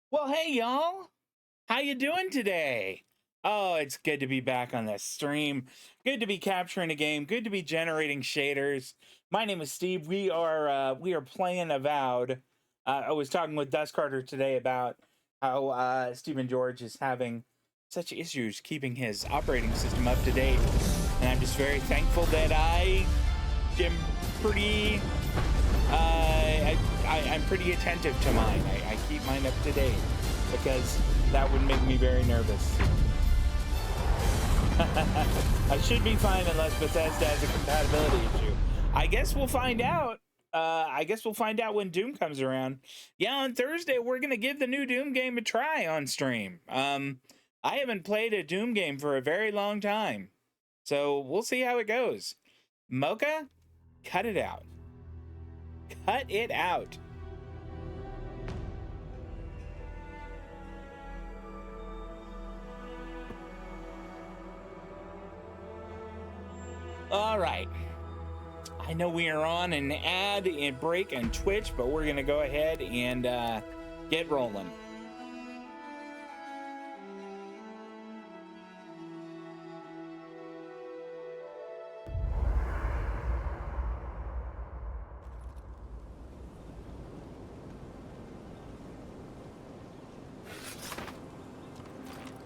Well, hey y'all. How you doing today? Oh, it's good to be back on this stream. Good to be capturing a game. Good to be generating shaders. My name is Steve. We are playing Avowed. I was talking with Dust Carter today about how Stephen George is having such issues keeping his operating system up to date, and I'm just very thankful that I am pretty. I'm pretty attentive to mine. I keep mine up to date because that would make me very nervous. I should be fine unless Bethesda has a compatibility issue. I guess we'll find out. I guess we'll find out when Doom comes around. Yeah, on Thursday we're gonna give the new Doom game a try on stream. I haven't played a Doom game for a very long time, so we'll see how it goes. Mocha, cut it out. Cut it out. All right. I know we are on an ad and break and Twitch, but we're going to go ahead and get rolling.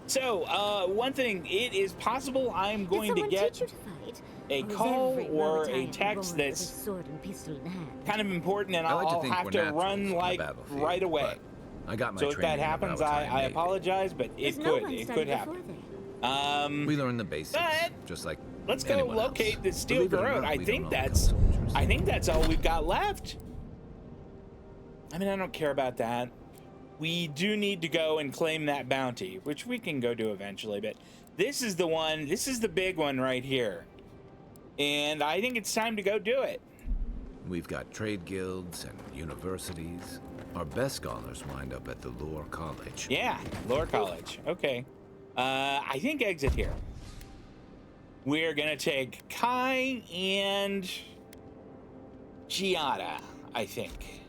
So, one thing, it is possible I'm going to get a call or a text that's kind of important, and I'll have to run like right away. I got my so if that happens, I apologize, but it could happen. We learned the basics, but just like let's go locate else. the steel garrote. I think that's all we've got left. I mean, I don't care about that. We do need to go and claim that bounty, which we can go do eventually, but this is the one, this is the big one right here. And I think it's time to go do it. We've got trade guilds and universities. Our best scholars wind up at the Lore College. Yeah, Lore College. Okay. I think exit here. We're gonna take Kai and Giada, I think.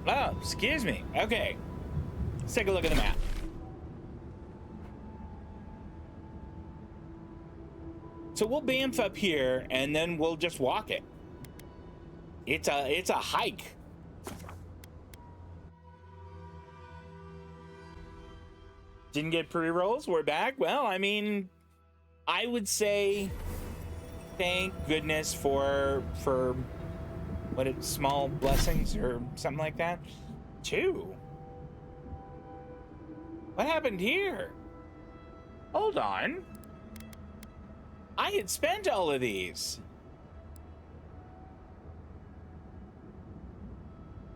Oh, excuse me. Okay. Let's take a look at the map. So we'll bamf up here and then we'll just walk it. It's a hike. Didn't get pre-rolls. We're back. Well, I mean, I would say thank goodness for small blessings or something like that. 2. What happened here? Hold on. I had spent all of these.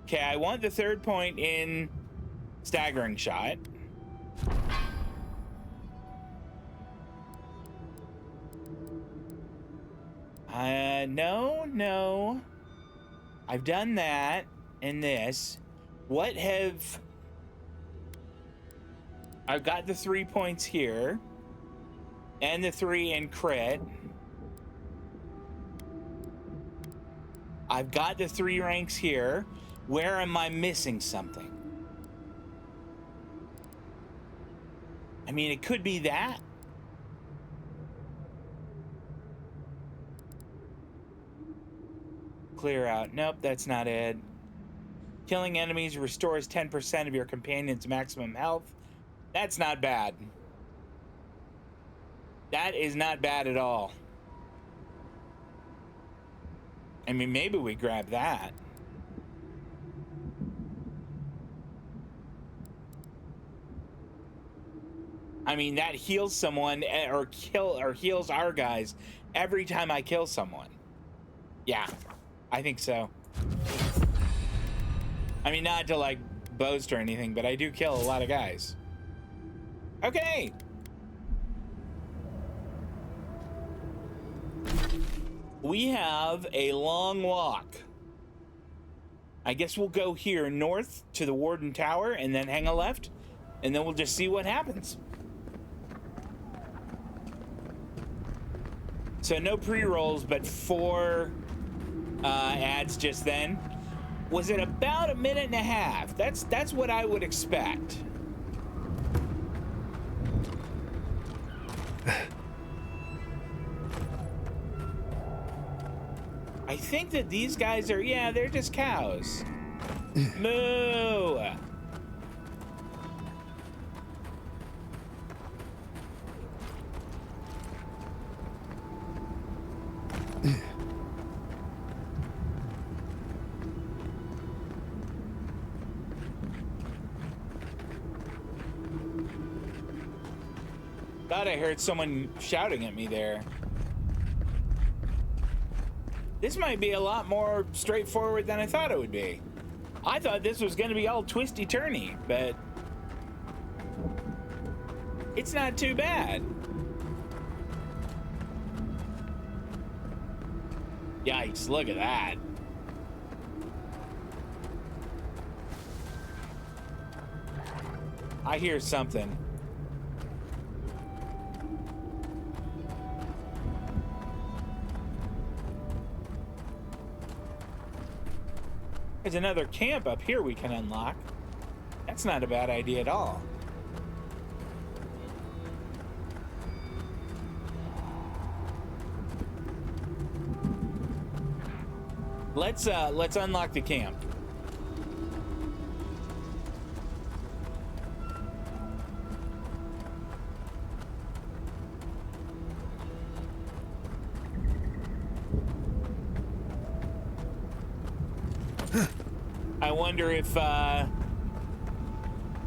Okay, I want the 3rd point in staggering shot. No. I've done that and this. I've got the 3 points here and the 3 in crit. I've got the 3 ranks here. Where am I missing something? I mean, it could be that. Clear out. Nope, that's not it. Killing enemies restores 10% of your companion's maximum health. That's not bad. That is not bad at all. I mean, maybe we grab that. I mean, that heals someone or heals our guys every time I kill someone. Yeah, I think so. I mean, not to like boast or anything, but I do kill a lot of guys. Okay. We have a long walk. I guess we'll go here north to the Warden Tower and then hang a left, and then we'll just see what happens. So no pre-rolls, but 4 ads just then. Was it about a minute and a half? That's what I would expect. I think that these guys are, yeah, they're just cows. Moo! Thought I heard someone shouting at me there. This might be a lot more straightforward than I thought it would be. I thought this was going to be all twisty-turny, but it's not too bad. Yikes, look at that. I hear something. There's another camp up here we can unlock. That's not a bad idea at all. Let's unlock the camp. I wonder if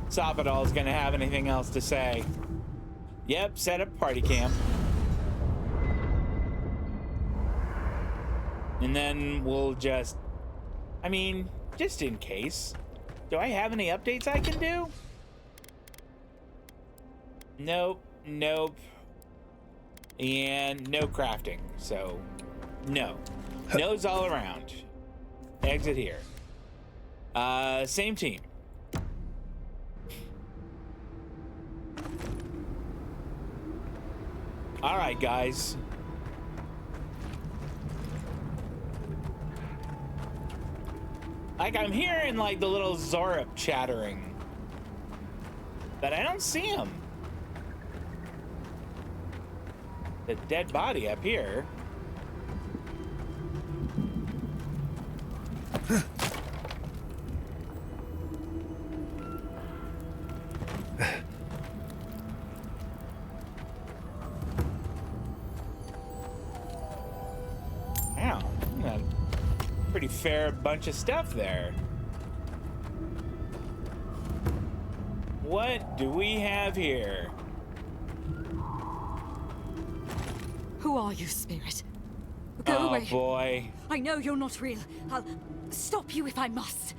Sapadal is going to have anything else to say. Yep, set up party camp. And then we'll just, I mean, just in case. Do I have any updates I can do? Nope, nope. And no crafting, so no. No's all around. Exit here. Same team. All right, guys. Like, I'm hearing like the little Zorup chattering, but I don't see him. The dead body up here. Wow, got a pretty fair bunch of stuff there. What do we have here? Who are you, spirit? Go away. Oh boy. I know you're not real. I'll stop you if I must.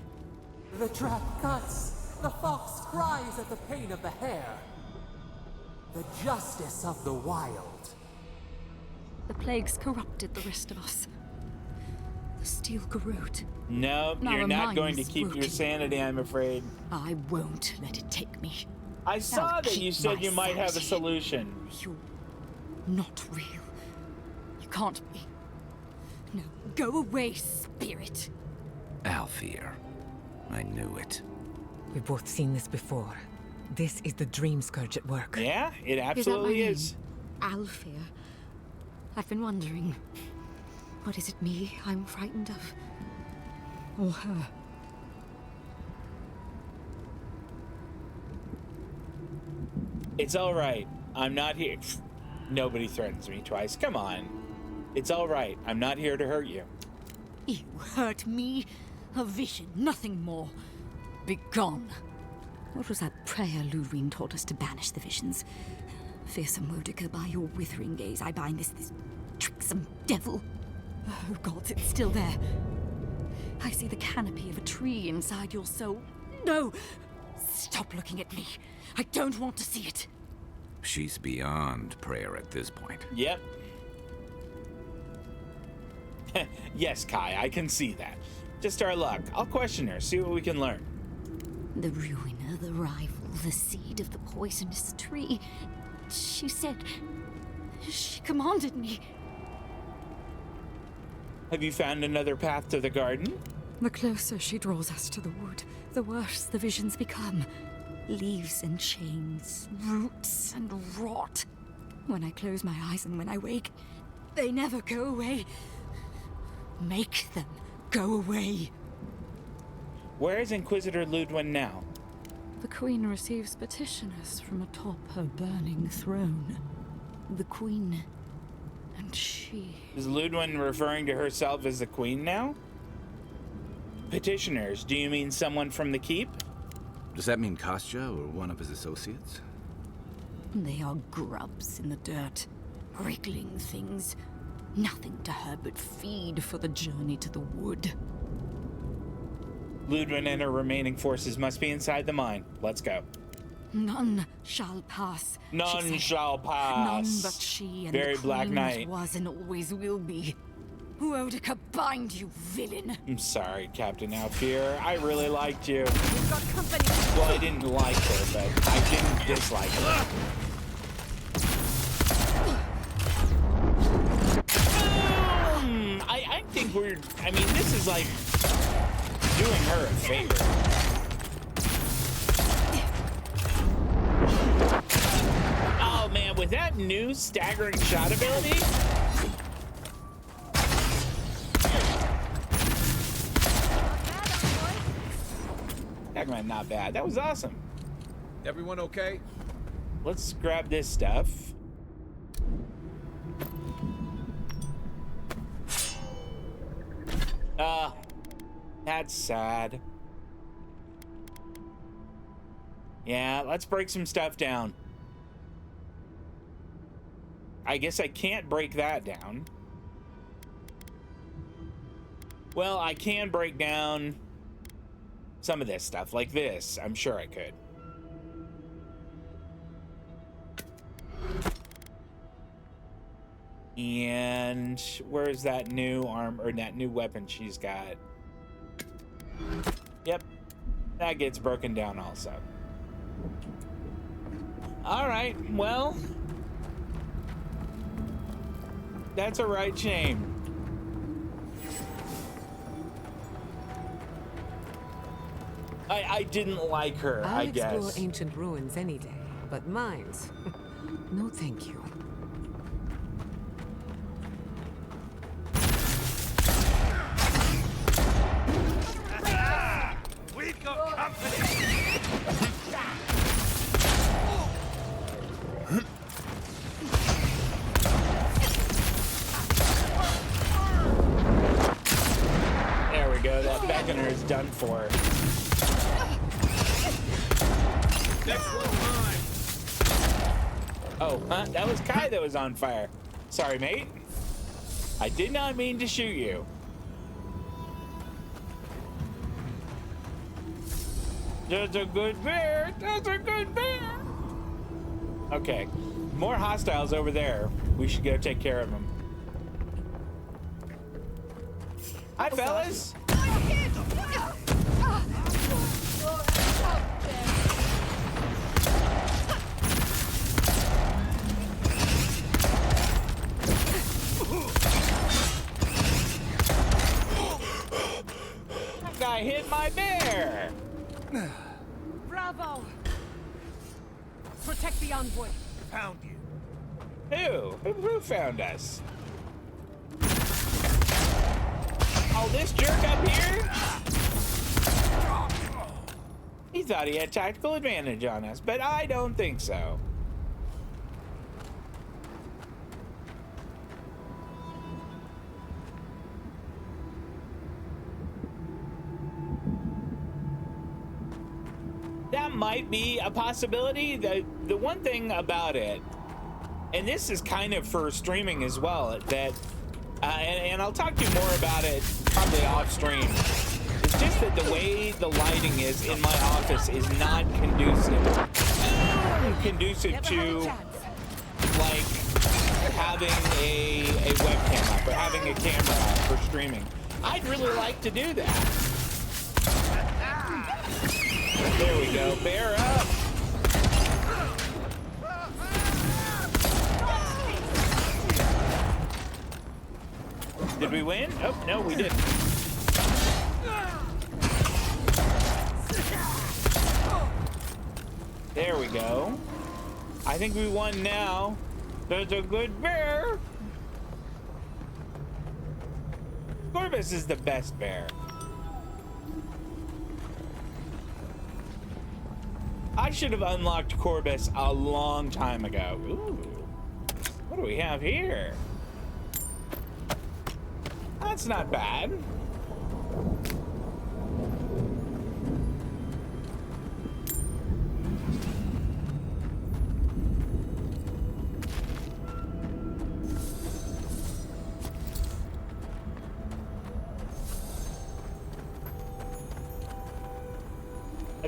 The trap cuts. The fox cries at the pain of the hare. The justice of the wild. The plagues corrupted the rest of us. The steel garrote. Nope, Now you're our not going to minds keep your broken. sanity, I'm afraid. I won't let it take me. I saw that keep you said my you might have a sanity. solution. You're not real. You can't be. No, go away, spirit. Alfear. I knew it. We've both seen this before. This is the dream scourge at work. Yeah, it Is that my absolutely name? is. Alfear. I've been wondering, what is it me I'm frightened of? Or her? It's all right. I'm not here. Nobody threatens me twice. Come on. It's all right. I'm not here to hurt you. You hurt me? A vision, nothing more. Begone. What was that prayer Lodwyn taught us to banish the visions? Fearsome Wodica, by your withering gaze, I bind this tricksome devil. Oh, gods, it's still there. I see the canopy of a tree inside your soul. No! Stop looking at me. I don't want to see it. She's beyond prayer at this point. Yep. Yes, Kai, I can see that. Just our luck. I'll question her, see what we can learn. The ruiner, the rival, the seed of the poisonous tree. She said... She commanded me. Have you found another path to the garden? The closer she draws us to the wood, the worse the visions become. Leaves and chains, roots and rot. When I close my eyes and when I wake, they never go away. Make them go away. Where is Inquisitor Lodwyn now? The Queen receives petitioners from atop her burning throne. The Queen and she. Is Lodwyn referring to herself as the Queen now? Petitioners, do you mean someone from the Keep? Does that mean Kostya or one of his associates? They are grubs in the dirt, wriggling things. Nothing to her but feed for the journey to the wood. Lodwyn and her remaining forces must be inside the mine. Let's go. None shall pass. None shall pass. None but she and Very the Black Queen Knight. that was and always will be. Wodica bind you, villain. I'm sorry, Captain Alfier. I really liked you. We've got company. Well, I didn't like her, but I didn't dislike her. I think I mean, this is like doing her a favor. Oh man, with that new staggering shot ability, Pac-Man, not bad. That was awesome. Everyone okay? Let's grab this stuff. That's sad. Yeah, let's break some stuff down. I guess I can't break that down. Well, I can break down some of this stuff, like this. I'm sure I could. And where's that new arm, or that new weapon she's got? Yep, that gets broken down also. All right, well, that's a right shame. I didn't like her, I guess. I'll explore ancient ruins any day, but mines, no thank you. We've got company! There we go, that beckoner is done for. Oh, huh? That was Kai that was on fire. Sorry, mate. I did not mean to shoot you. That's a good bear. That's a good bear. Okay, more hostiles over there. We should go take care of them. Hi, fellas. That guy hit my bear. Bravo! Protect the envoy. Found you. Who found us? Oh, this jerk up here? He thought he had tactical advantage on us, but I don't think so. That might be a possibility. The one thing about it, and this is kind of for streaming as well, that and I'll talk to you more about it probably off stream. It's just that the way the lighting is in my office is not conducive to like having a webcam up or having a camera up for streaming. I'd really like to do that. There we go. Bear up. Did we win? Oh, no, we didn't. There we go. I think we won now. That's a good bear. Corvus is the best bear. I should have unlocked Corvus a long time ago. Ooh. What do we have here? That's not bad.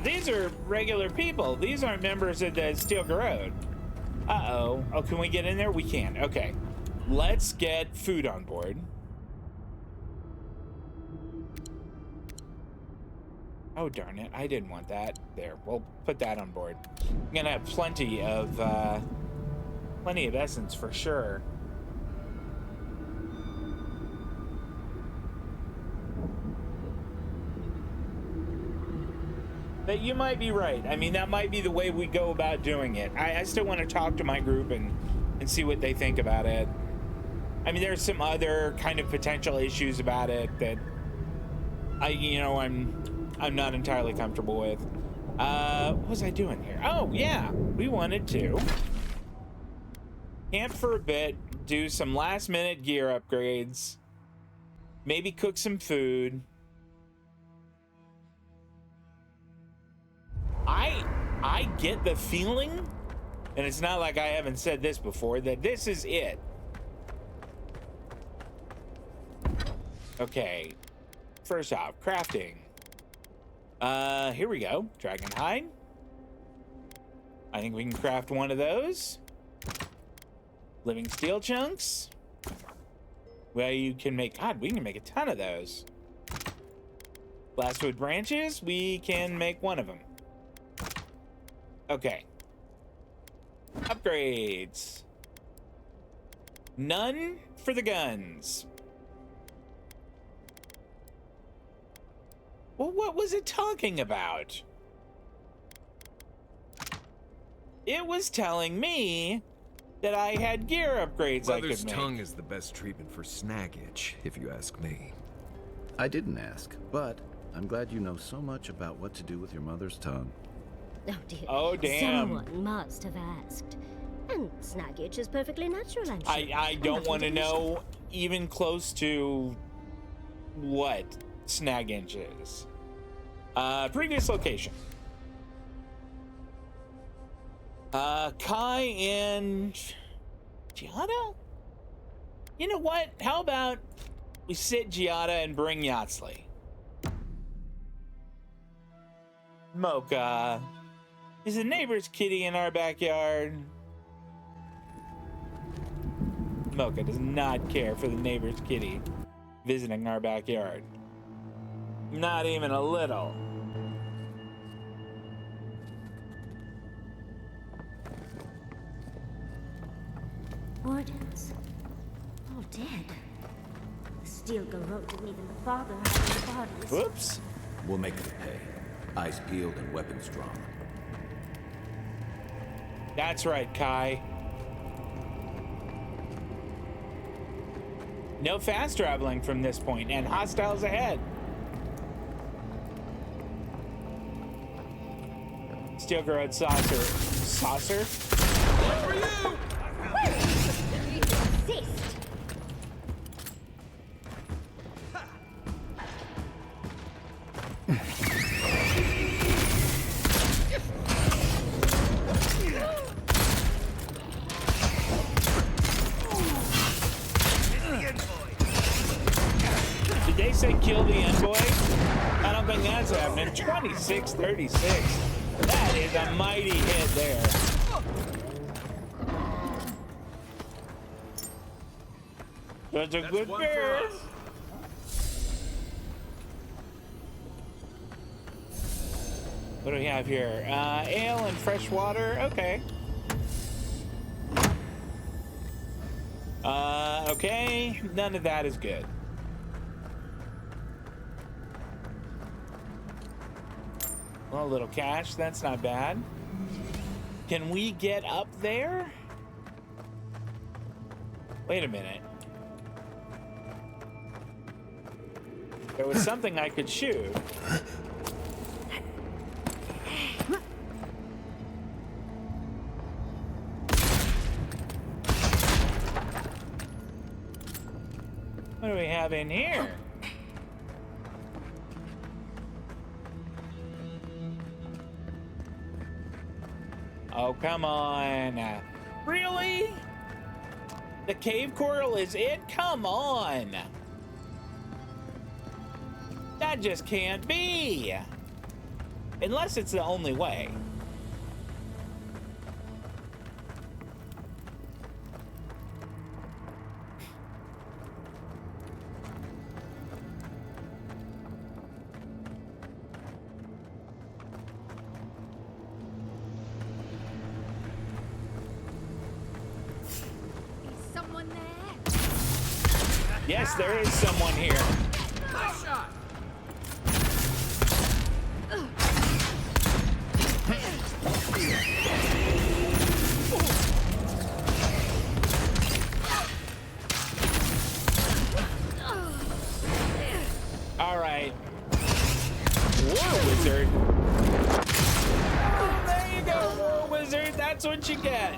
These are regular people. These aren't members of the Steel Garrote. Uh-oh. Oh, can we get in there? We can. Okay. Let's get food on board. Oh, darn it. I didn't want that. There. We'll put that on board. I'm gonna have plenty of essence for sure. But you might be right. I mean, that might be the way we go about doing it. I still want to talk to my group and see what they think about it. I mean, there's some other kind of potential issues about it that I'm not entirely comfortable with. What was I doing here? Oh, yeah. We wanted to camp for a bit, do some last minute gear upgrades, maybe cook some food. I get the feeling, and it's not like I haven't said this before, that this is it. Okay. First off, crafting. Here we go. Dragon hide. I think we can craft one of those. Living steel chunks. Well, you can make, God, we can make a ton of those. Glasswood branches, we can make one of them. Okay. Upgrades. None for the guns. Well, what was it talking about? It was telling me that I had gear upgrades I could Mother's make. tongue is the best treatment for snag itch, if you ask me. I didn't ask, but I'm glad you know so much about what to do with your mother's tongue. Oh dear. Oh, damn. Someone must have asked. And snag itch is perfectly natural, I'm sure. I don't want to know even close to what snag inch is. Previous location. Kai and Giada? You know what? How about we sit Giada and bring Yatsley? Mocha. Is the neighbor's kitty in our backyard? Mocha does not care for the neighbor's kitty visiting our backyard. Not even a little. Wardens. All dead. The Steel Garrote didn't even bother having the bodies. Whoops. We'll make it pay. Eyes peeled and weapons drawn. That's right, Kai. No fast traveling from this point, and hostiles ahead. Steel Garrote saucer. Saucer? For you! You insist. Did they say kill the envoy? I don't think that's happening. 26-36. That is a mighty hit there. That's a good one bear. for us. What do we have here? Ale and fresh water. Okay. Okay, none of that is good. Well, a little cash, that's not bad. Can we get up there? Wait a minute. There was something I could shoot. What do we have in here? Oh, come on. Really? The cave coral is it? Come on. That just can't be. Unless it's the only way. Yes, there is someone here. Nice shot. All right. War wizard. Oh, there you go, war wizard. That's what you get.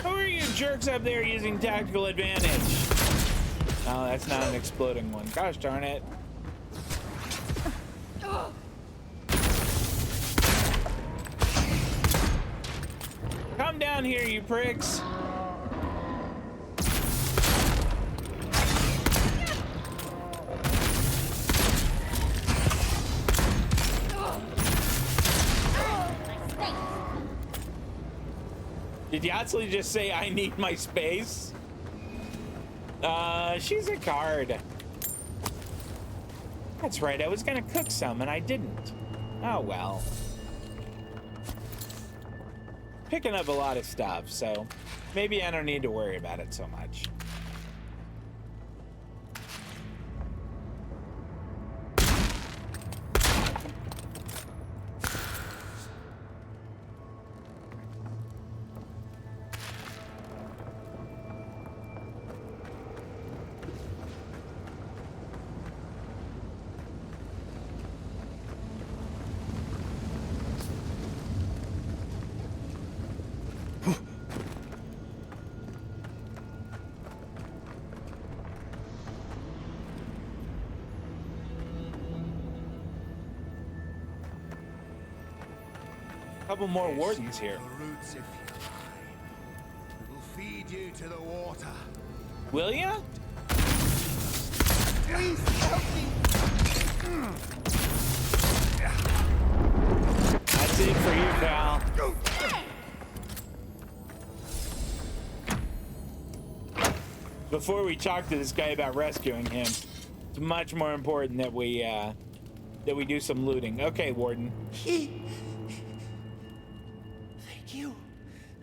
Who are you jerks up there using tactical advantage? Oh, that's not an exploding one. Gosh darn it. Come down here, you pricks. Did Yatsuli just say, I need my space? She's a card. That's right, I was gonna cook some and I didn't. Oh well. Picking up a lot of stuff, so maybe I don't need to worry about it so much. Couple more wardens here. The roots if you lie. We'll feed you to the water. Will ya? Please help me. That's it for you, pal. Before we talk to this guy about rescuing him, it's much more important that we do some looting. Okay, warden.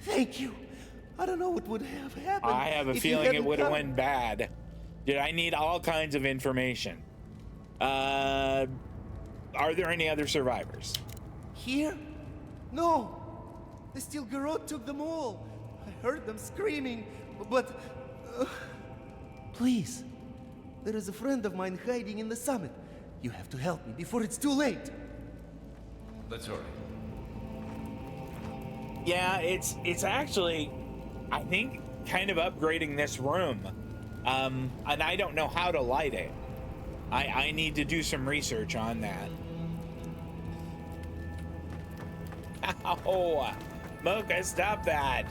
Thank you. I don't know what would have happened. I have a feeling it would have went bad. Dude, I need all kinds of information. Are there any other survivors? Here? No. The Steel Garrote took them all. I heard them screaming, but... please. There is a friend of mine hiding in the summit. You have to help me before it's too late. Let's hurry. Yeah, it's actually, I think, kind of upgrading this room. And I don't know how to light it. I need to do some research on that. Ow! Mocha, stop that!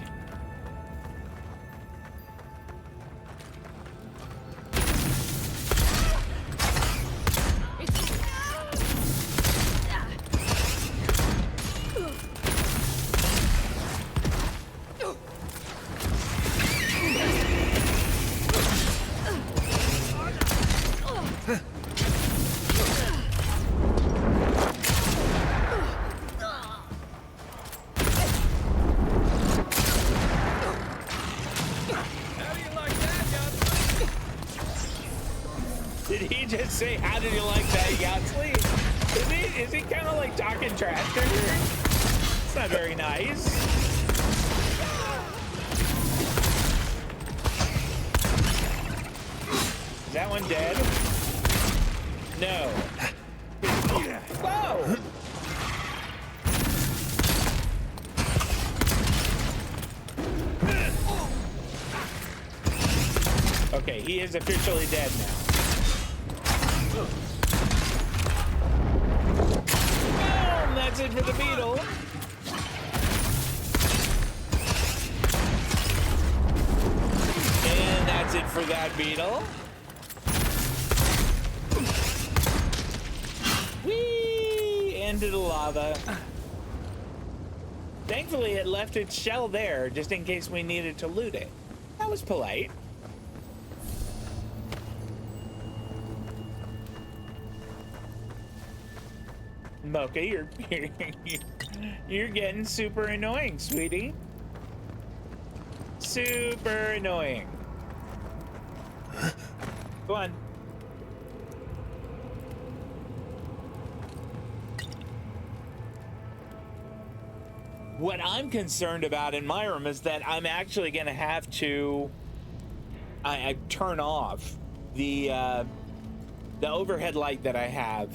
How do you like that, Did he just say, how did you like that yacht sleep? Is he kind of like talking trash to her? It's not very nice. Is that one dead? No. Whoa! Okay, he is officially dead now. Boom, that's it for the beetle. And that's it for that beetle. Whee! Into the lava. Thankfully, it left its shell there just in case we needed to loot it. That was polite. Mocha, you're getting super annoying, sweetie. Super annoying. Go on. What I'm concerned about in my room is that I'm actually going to have to I turn off the overhead light that I have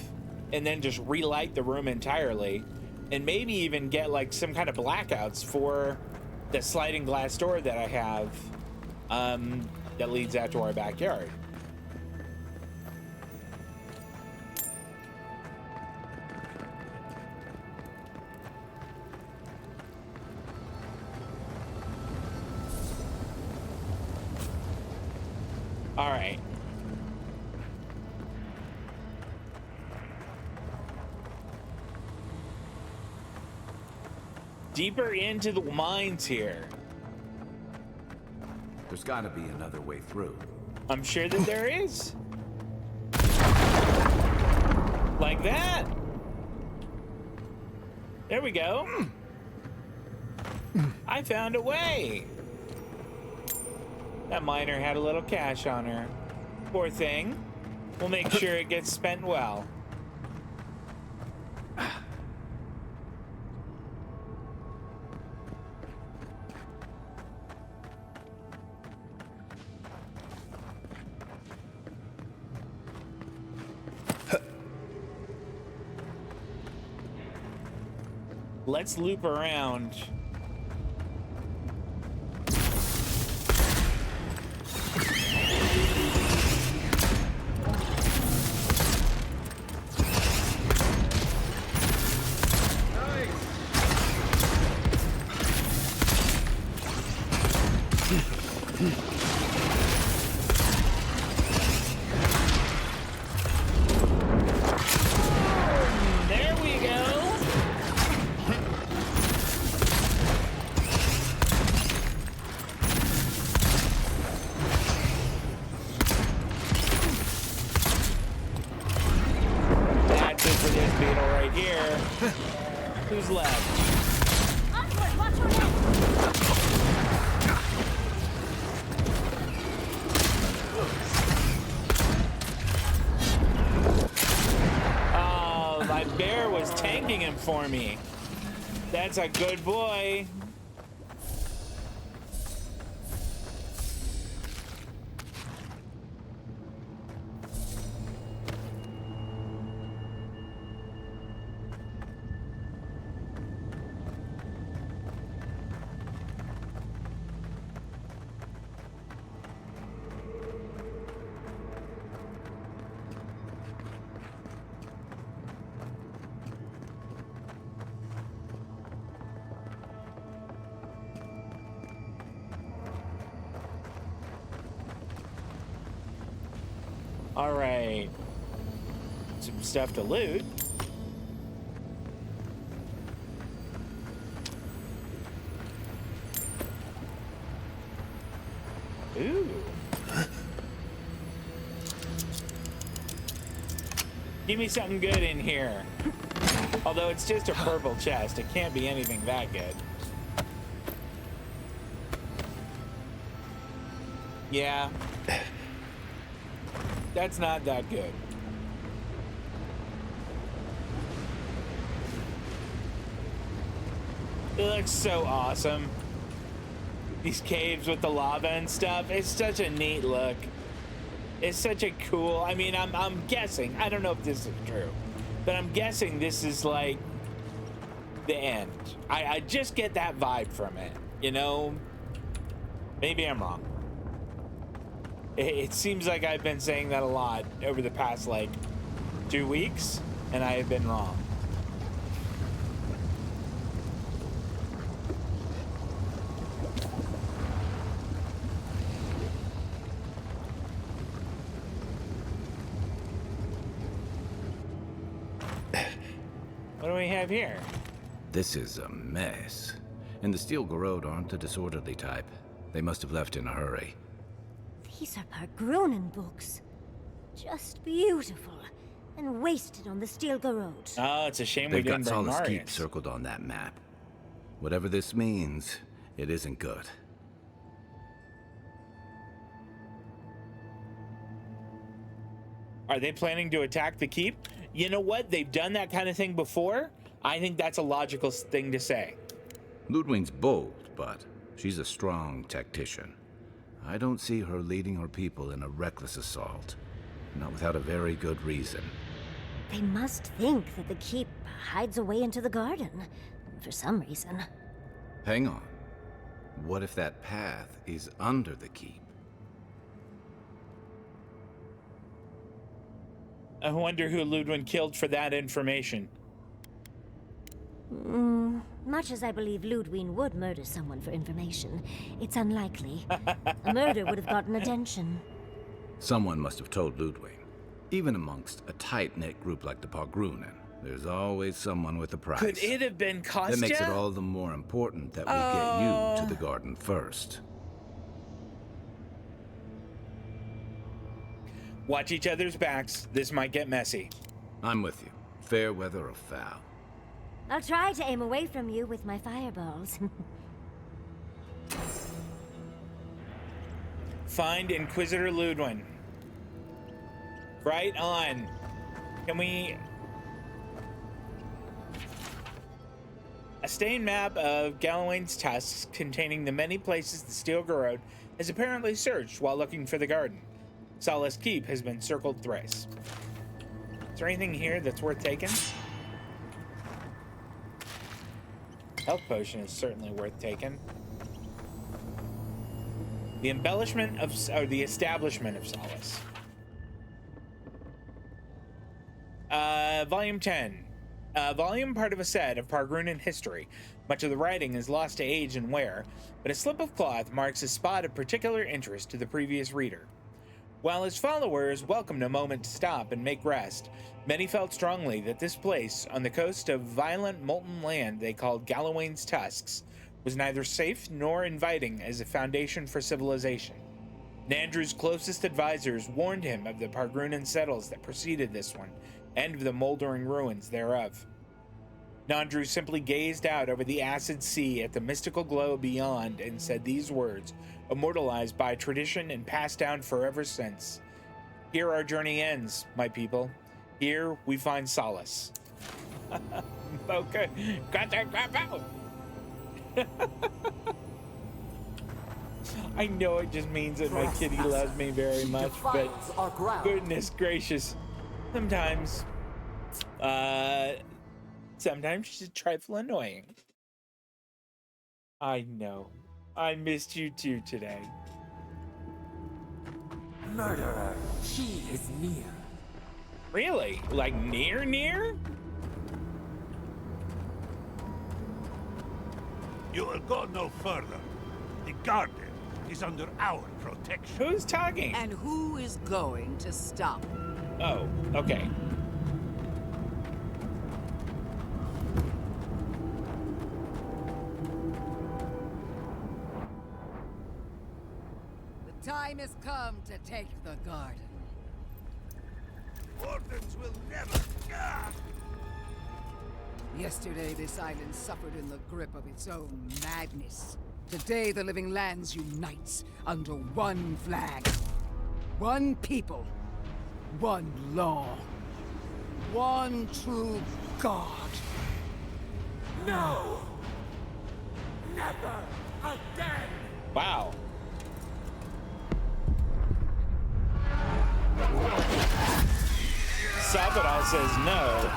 and then just relight the room entirely, and maybe even get like some kind of blackouts for the sliding glass door that I have that leads out to our backyard. All right. Deeper into the mines here. There's got to be another way through. I'm sure that there is. Like that. There we go. I found a way. That miner had a little cash on her. Poor thing. We'll make sure it gets spent well. Let's loop around. There we go. That's it for this beetle right here. Who's left? Onward, watch your head! Oh, my bear was tanking him for me. That's a good boy. All right. Some stuff to loot. Ooh. Give me something good in here. Although it's just a purple chest, it can't be anything that good. Yeah. That's not that good. It looks so awesome. These caves with the lava and stuff. It's such a neat look. It's such a cool. I mean, I'm guessing. I don't know if this is true, but I'm guessing this is like the end. I just get that vibe from it. You know, maybe I'm wrong. It seems like I've been saying that a lot over the past like 2 weeks, and I have been wrong. What do we have here? This is a mess. And the Steel Garrod aren't the disorderly type. They must have left in a hurry. These are Pargrunen books. Just beautiful. And wasted on the Steel Garrod. Oh, it's a shame we They've got didn't bring Solace Keep Marius. circled on that map. Whatever this means, it isn't good. Are they planning to attack the keep? You know what? They've done that kind of thing before. I think that's a logical thing to say. Lodwyn's bold, but she's a strong tactician. I don't see her leading her people in a reckless assault. Not without a very good reason. They must think that the keep hides away into the garden. For some reason. Hang on. What if that path is under the keep? I wonder who Lodwyn killed for that information. Much as I believe Lodwyn would murder someone for information, it's unlikely. A murder would have gotten attention. Someone must have told Lodwyn. Even amongst a tight-knit group like the Pargrunen, there's always someone with a price. Could it have been Kostya? That makes it all the more important that we get you to the garden first. Watch each other's backs. This might get messy. I'm with you. Fair weather or foul. I'll try to aim away from you with my fireballs. Find Inquisitor Lodwyn. Right on. Can we... A stained map of Galawain's tusks containing the many places the Steel Garrod has apparently searched while looking for the garden. Solace Keep has been circled thrice. Is there anything here that's worth taking? Health potion is certainly worth taking. The embellishment of, or the establishment of Solace. Volume 10. Volume part of a set of Pargrunen history. Much of the writing is lost to age and wear, but a slip of cloth marks a spot of particular interest to the previous reader. While his followers welcomed a moment to stop and make rest, many felt strongly that this place, on the coast of violent molten land they called Galawain's Tusks, was neither safe nor inviting as a foundation for civilization. Nandru's closest advisors warned him of the Pargrunen settles that preceded this one, and of the moldering ruins thereof. Nandru simply gazed out over the acid sea at the mystical glow beyond and said these words, immortalized by tradition and passed down forever since. Here our journey ends, my people. Here we find solace. Okay, got that crap out. I know it just means that my kitty loves me very much, but goodness gracious, sometimes she's a trifle annoying. I know. I missed you too today. Murderer, she is near. Really? Like near? You will go no further. The garden is under our protection. Who's talking? And who is going to stop? Oh, okay. The time has come to take the garden. Wardens will never. Yesterday, this island suffered in the grip of its own madness. Today, the living lands unites under one flag. One people. One law. One true God. No! Never again! Wow. Sapadal says no.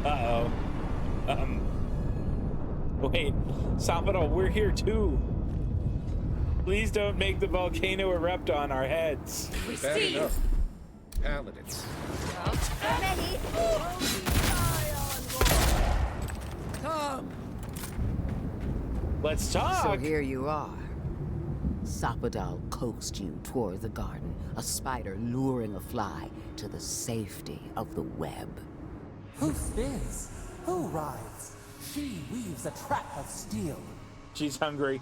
Uh-oh. Wait, Sapadal, we're here too. Please don't make the volcano erupt on our heads. Bad enough. Paladins. Come! Let's talk. So here you are. Sapadal coaxed you toward the garden, a spider luring a fly to the safety of the web. Who spins? Who rides? She weaves a trap of steel. She's hungry.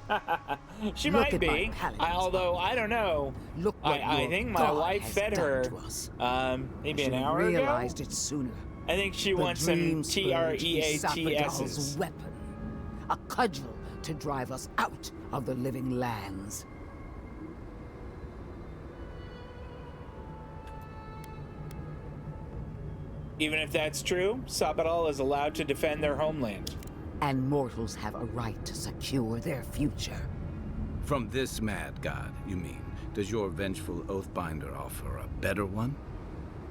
She Look might at my be. paladins, Although I don't know. Look what I your think my God wife has fed done her to us. maybe an Should have hour ago. realized it sooner. I think she The wants some dream scourge is TREATS's. Sapadal's weapon, a cudgel to drive us out of the living lands. Even if that's true, Sapadal is allowed to defend their homeland. And mortals have a right to secure their future. From this mad god, you mean? Does your vengeful Oathbinder offer a better one?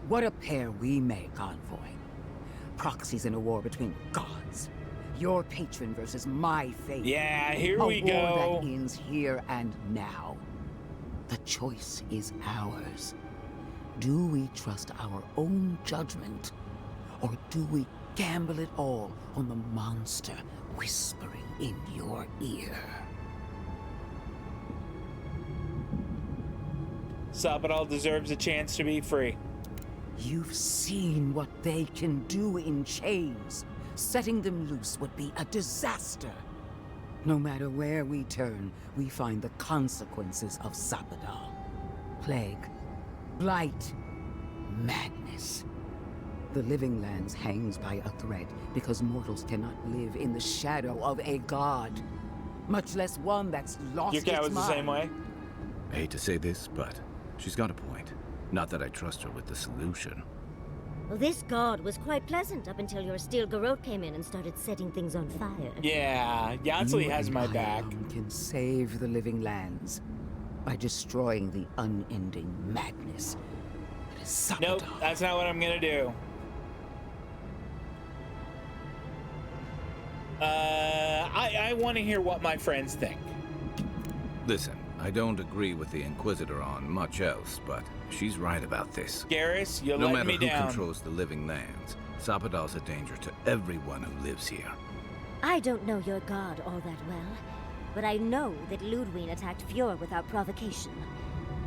What a pair we make, Envoy. Proxies in a war between gods. Your patron versus my fate. Yeah, here we A war go. that ends here and now. The choice is ours. Do we trust our own judgment, or do we gamble it all on the monster whispering in your ear? Sapadal deserves a chance to be free. You've seen what they can do in chains. Setting them loose would be a disaster. No matter where we turn, we find the consequences of Sapadal. Plague, blight, madness. The living lands hangs by a thread because mortals cannot live in the shadow of a god, much less one that's lost Your cat its was the mind. same way. I hate to say this, but she's got a point. Not that I trust her with the solution. Well, this god was quite pleasant up until your steel garrote came in and started setting things on fire. Yeah, Yancey You has and my I back. alone can save the living lands by destroying the unending madness that is Sapadal. Nope, that's not what I'm gonna do. I want to hear what my friends think. Listen, I don't agree with the Inquisitor on much else, but she's right about this. Garrus, you're No letting matter me who down. controls the living lands, Sapadal's a danger to everyone who lives here. I don't know your god all that well, but I know that Lodwyn attacked Fjord without provocation.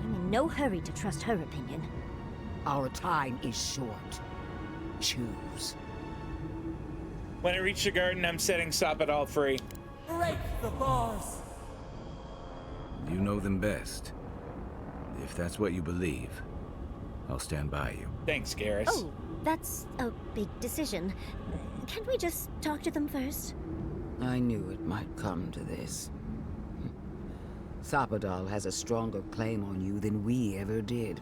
I'm in no hurry to trust her opinion. Our time is short. Choose. When I reach the garden, I'm setting Sapadal free. Break the bars! You know them best. If that's what you believe, I'll stand by you. Thanks, Garrus. Oh, that's a big decision. Can't we just talk to them first? I knew it might come to this. Sapadal has a stronger claim on you than we ever did.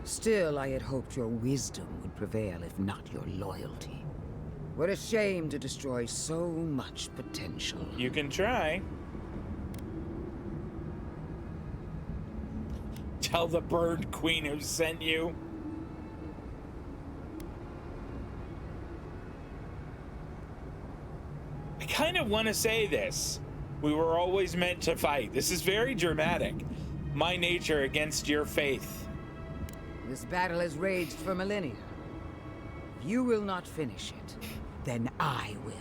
Still, I had hoped your wisdom would prevail, if not your loyalty. What a shame to destroy so much potential. You can try. Tell the bird queen who sent you. I kind of want to say this. We were always meant to fight. This is very dramatic. My nature against your faith. This battle has raged for millennia. If you will not finish it, then I will.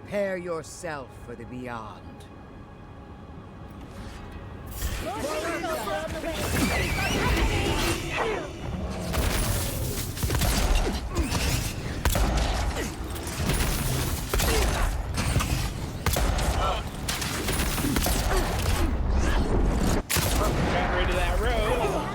Prepare yourself for the beyond. Got rid of that road.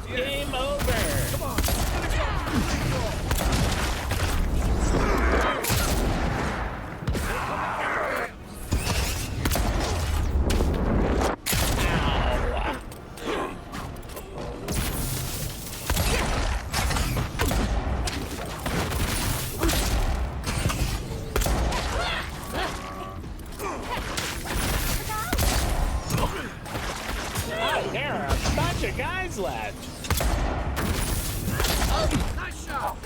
Game over. Come on, finish off the free fall. Oh, there are a bunch of guys left. Nice shot.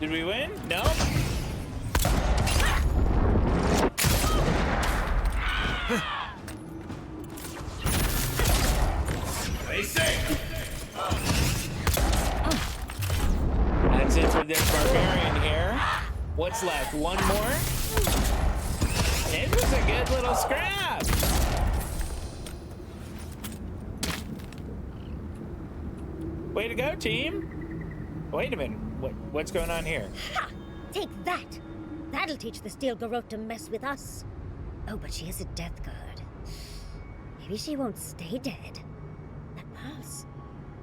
Did we win? No. Stay safe. That's it for this barbarian here. What's left? One more? It was a good little scrap. Way to go, team. Wait a minute. What's going on here? Ha! Take that! That'll teach the Steel Garrote to mess with us. Oh, but she is a death guard. Maybe she won't stay dead. That pulse.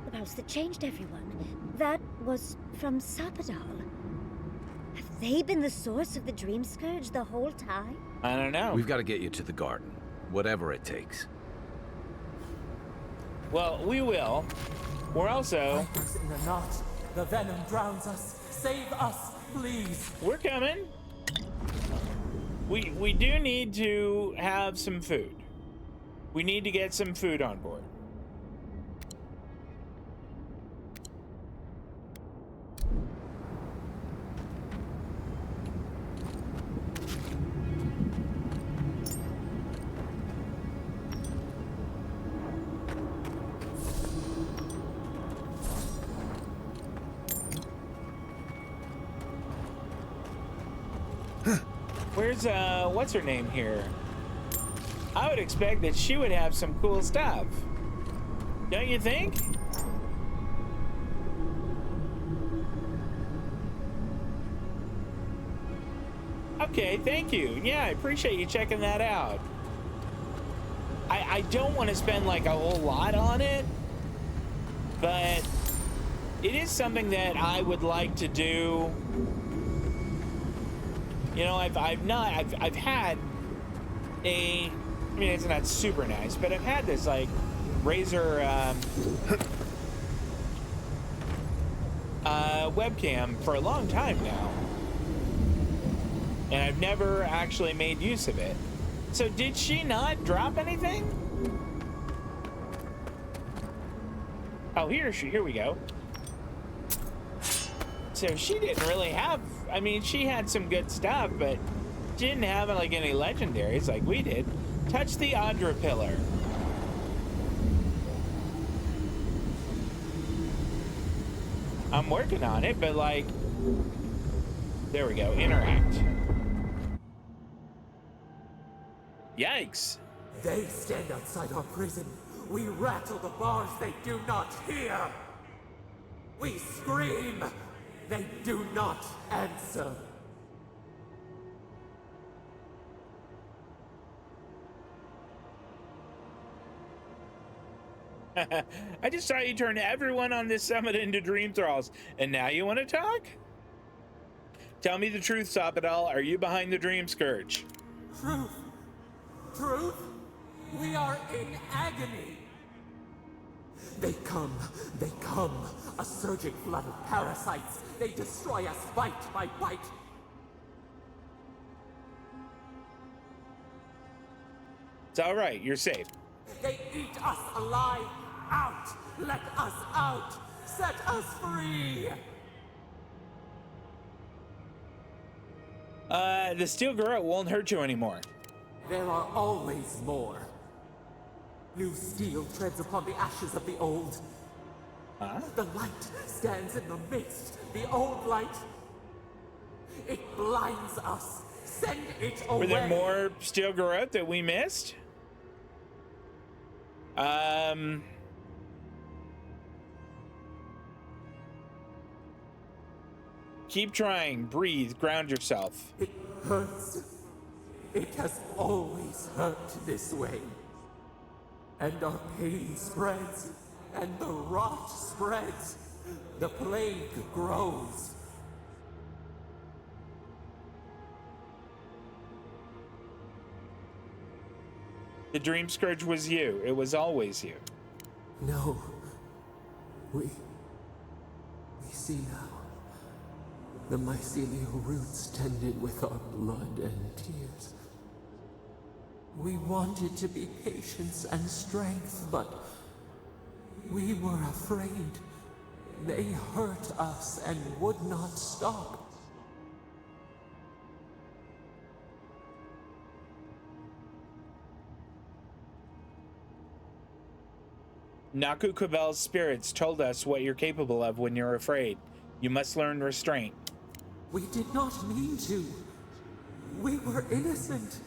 The pulse that changed everyone. That was from Sapadal. Have they been the source of the Dream Scourge the whole time? I don't know. We've got to get you to the garden, whatever it takes. Well, we will. We're also... Fighters in a knot. The venom drowns us. Save us, please. We're coming. We do need to have some food. We need to get some food on board. Where's, what's her name here? I would expect that she would have some cool stuff. Don't you think? Okay, thank you. Yeah, I appreciate you checking that out. I don't want to spend like a whole lot on it, but it is something that I would like to do. You know, I've had a, I mean, it's not super nice, but I've had this like Razer webcam for a long time now, and I've never actually made use of it. So did she not drop anything? Oh, here we go. So she didn't really have, I mean, she had some good stuff, but she didn't have like any legendaries like we did. Touch the Audra pillar. I'm working on it, but like, there we go, interact. Yikes. They stand outside our prison. We rattle the bars they do not hear. We scream. They do not answer. I just saw you turn everyone on this summit into dream thralls, and now you want to talk? Tell me the truth, Sapadal. Are you behind the Dream Scourge? Truth. Truth? We are in agony. They come, a surging flood of parasites. They destroy us bite by bite. It's all right. You're safe. They eat us alive. Out! Let us out! Set us free! The steel garrote won't hurt you anymore. There are always more. New steel treads upon the ashes of the old. Huh? The light stands in the midst. The old light. It blinds us. Send it away. Were there more steel garrote that we missed? Keep trying. Breathe. Ground yourself. It hurts. It has always hurt this way. And our pain spreads, and the rot spreads. The plague grows. The Dream Scourge was you. It was always you. No. We see now. The mycelial roots tended with our blood and tears. We wanted to be patience and strength, but we were afraid. They hurt us and would not stop. Naku Kabel's spirits told us what you're capable of when you're afraid. You must learn restraint. We did not mean to. We were innocent.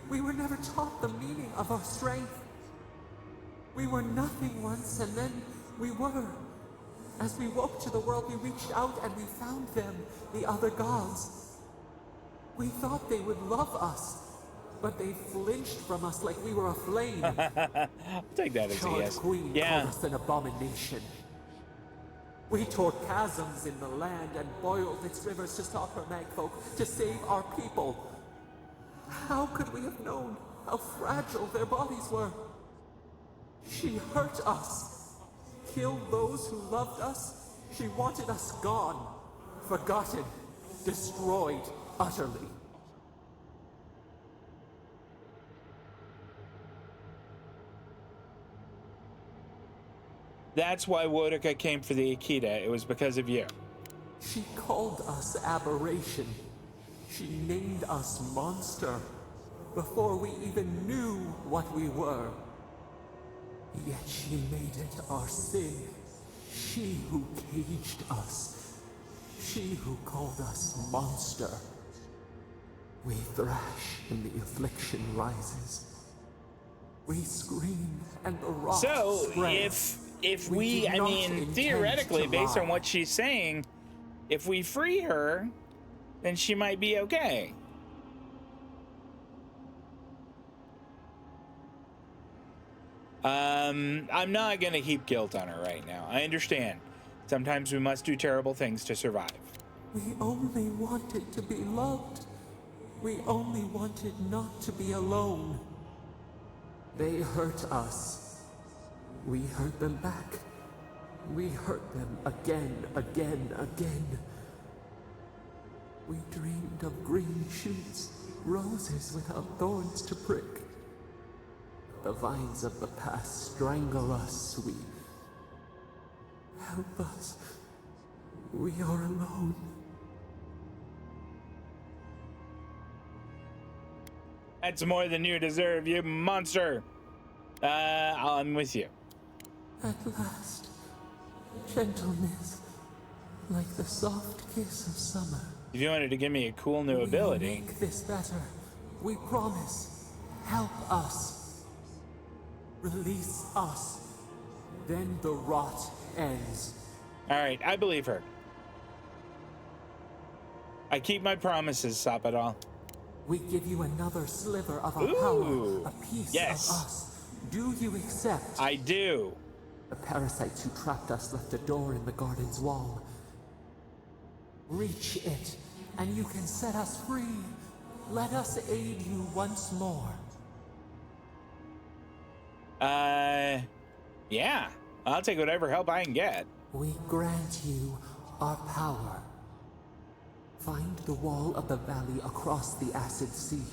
We were never taught the meaning of our strength. We were nothing once, and then we were. As we woke to the world, we reached out and we found them, the other gods. We thought they would love us, but they flinched from us like we were a flame. I'll take that as a yes. Queen Yeah. called us an abomination. We tore chasms in the land and boiled its rivers to stop her magfolk, to save our people. How could we have known how fragile their bodies were? She hurt us, killed those who loved us. She wanted us gone, forgotten, destroyed utterly. That's why Wodika came for the Akita. It was because of you. She called us aberration. She named us monster before we even knew what we were. Yet she made it our sin. She who caged us. She who called us monster. We thrash and the affliction rises. We scream and the rot spreads. If we did I not mean, intend theoretically, to based on lie. what she's saying, if we free her, then she might be okay. I'm not gonna heap guilt on her right now. I understand. Sometimes we must do terrible things to survive. We only wanted to be loved. We only wanted not to be alone. They hurt us. We hurt them back. We hurt them again, again, again. We dreamed of green shoots, roses without thorns to prick. The vines of the past strangle us. We... Help us. We are alone. That's more than you deserve, you monster. I'm with you. At last, gentleness, like the soft kiss of summer. If you wanted to give me a cool new We ability. make this better. We promise. Help us. Release us. Then the rot ends. All right, I believe her. I keep my promises, Sapadal. We give you another sliver of our Ooh, power, a piece yes. of us. Do you accept? I do. The parasites who trapped us left a door in the garden's wall. Reach it, and you can set us free. Let us aid you once more. Yeah. I'll take whatever help I can get. We grant you our power. Find the wall of the valley across the acid sea.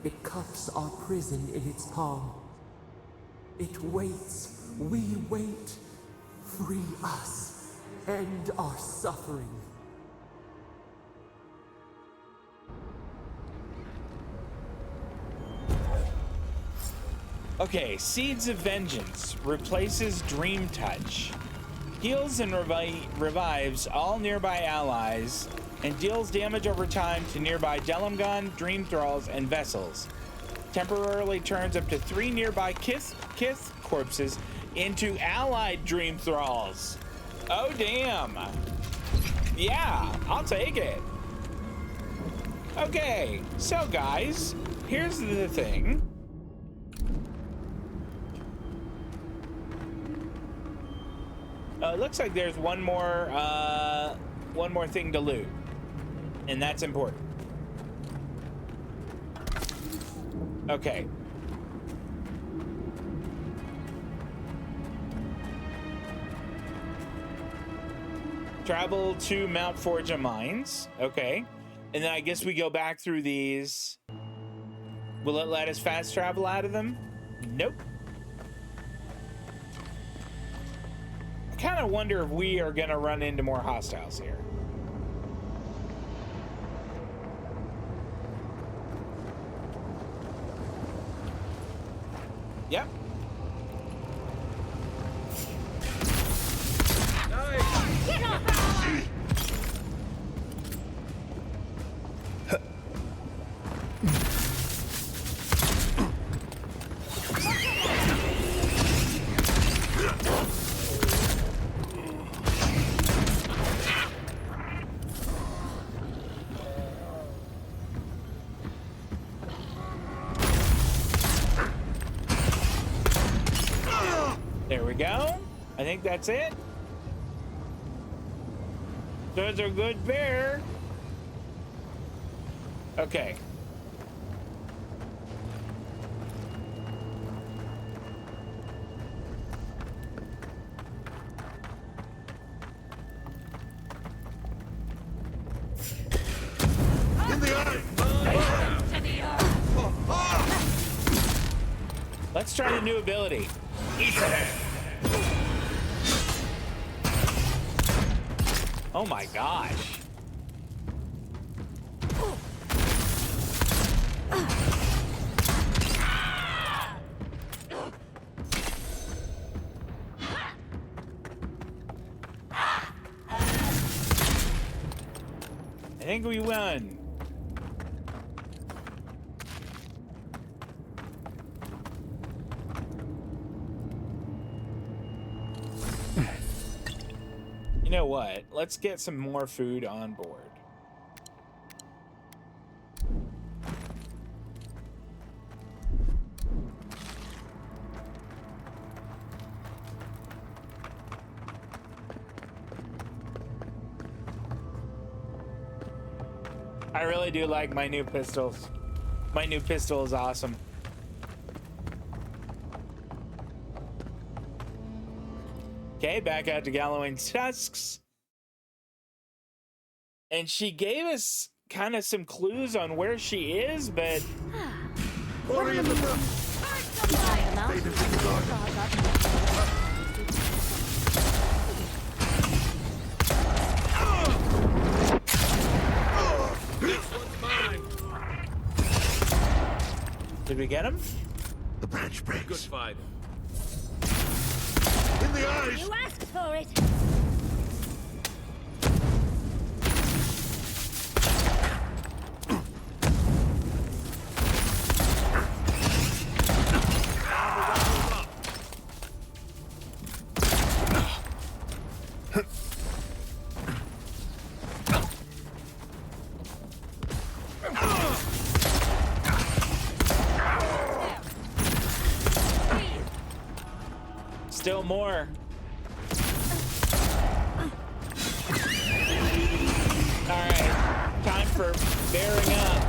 It cups our prison in its palm. It waits. We wait. Free us. End our suffering. Okay, Seeds of Vengeance replaces Dream Touch. Heals and revives all nearby allies and deals damage over time to nearby Delimgon, Dream Thralls, and vessels. Temporarily turns up to 3 nearby Kith corpses into allied Dream Thralls. Oh, damn. Yeah, I'll take it. Okay, so guys, here's the thing. Looks like there's one more thing to loot, and that's important. Okay. Travel to Mount Forja Mines. Okay. And then I guess we go back through these. Will it let us fast travel out of them? Nope. I kind of wonder if we are going to run into more hostiles here. Yep. Get off! There we go. I think that's it. Those are good bear. Okay. Let's try the new ability. Oh my gosh. I think we won. You know what? Let's get some more food on board. I really do like my new pistols. My new pistol is awesome. Okay, back out to Galloway's Tusks. And she gave us kind of some clues on where she is, but... Did we get him? The branch breaks. Good fight. In the eyes! You asked for it! Still more. All right, time for bearing up.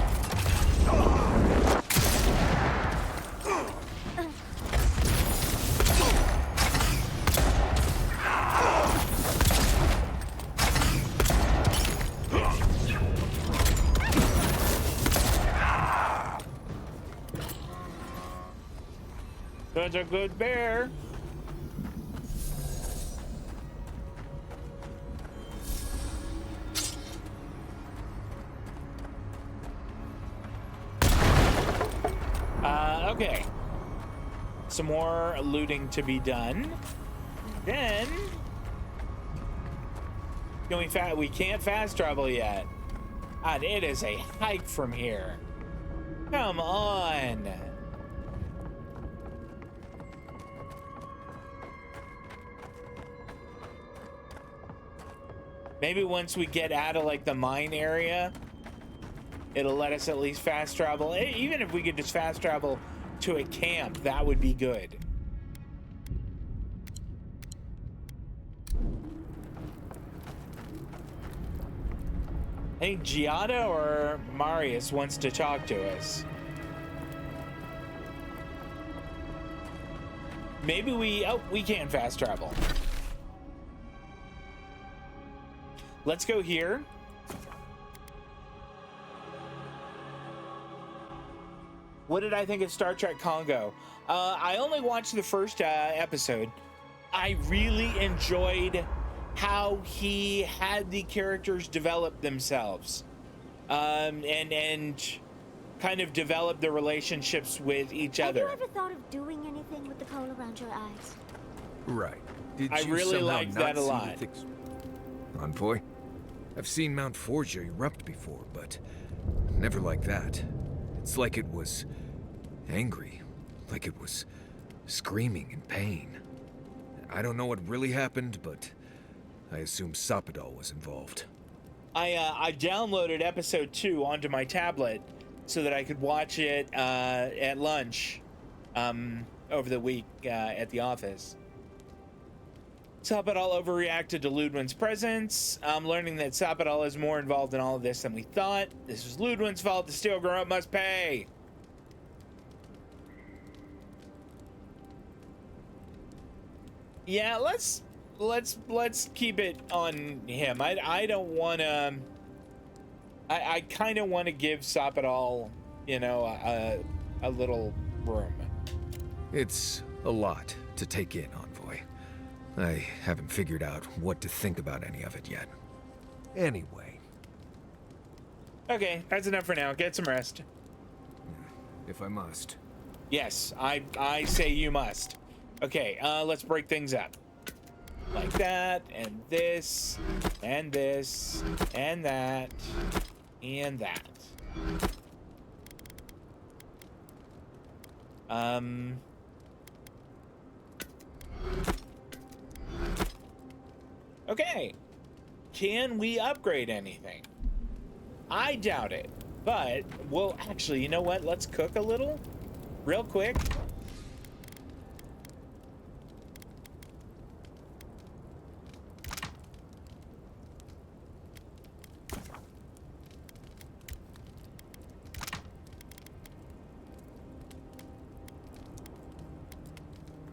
Such a good bear. Okay. Some more looting to be done. Then Can we can't fast travel yet. God, it is a hike from here. Come on. Maybe once we get out of like the mine area, it'll let us at least fast travel. Even if we could just fast travel to a camp, that would be good. I think Giada or Marius wants to talk to us. Maybe we can fast travel. Let's go here. What did I think of Star Trek Congo? I only watched the first episode. I really enjoyed how he had the characters develop themselves, and kind of develop the relationships with each other. Have you ever thought of doing anything with the coal around your eyes? Right. Did I you really somehow liked not that a see the lot. Envoy? I've seen Mount Forgia erupt before, but never like that. It's like it was angry, like it was screaming in pain. I don't know what really happened, but I assume Sapadal was involved. I downloaded episode 2 onto my tablet so that I could watch it at lunch over the week at the office. Sapadal overreacted to Lodwyn's presence. I'm learning that Sapadal is more involved in all of this than we thought. This was Lodwyn's fault. The steel grown up must pay. Yeah, let's keep it on him. I don't want to. I kind of want to give Sapadal, you know, a little room. It's a lot to take in, Envoy. I haven't figured out what to think about any of it yet. Anyway. Okay, that's enough for now. Get some rest. If I must. Yes, I say you must. Okay, let's break things up. Like that, and this, and this, and that, and that. Okay. Can we upgrade anything? I doubt it. But, well, actually, you know what? Let's cook a little real quick.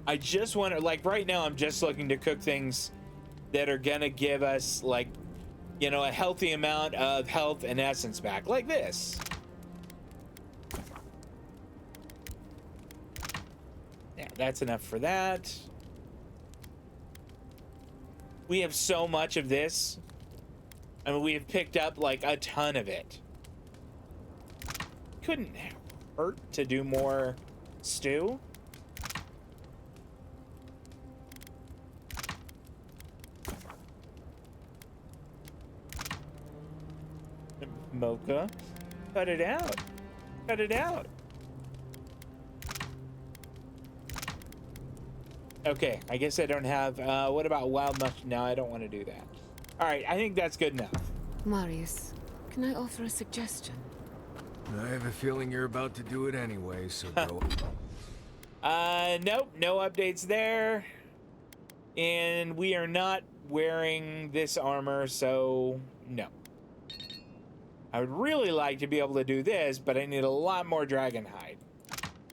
I just want to, like, right now I'm just looking to cook things that are gonna give us, like, you know, a healthy amount of health and essence back, like this. Yeah, that's enough for that. We have so much of this. I mean, we have picked up, like, a ton of it. Couldn't hurt to do more stew. Mocha, cut it out. Cut it out. Okay, I guess I don't have, what about wild mushroom? No, I don't want to do that. All right, I think that's good enough. Marius, can I offer a suggestion? I have a feeling you're about to do it anyway, so go. Nope, no updates there. And we are not wearing this armor, so no. I would really like to be able to do this, but I need a lot more dragon hide.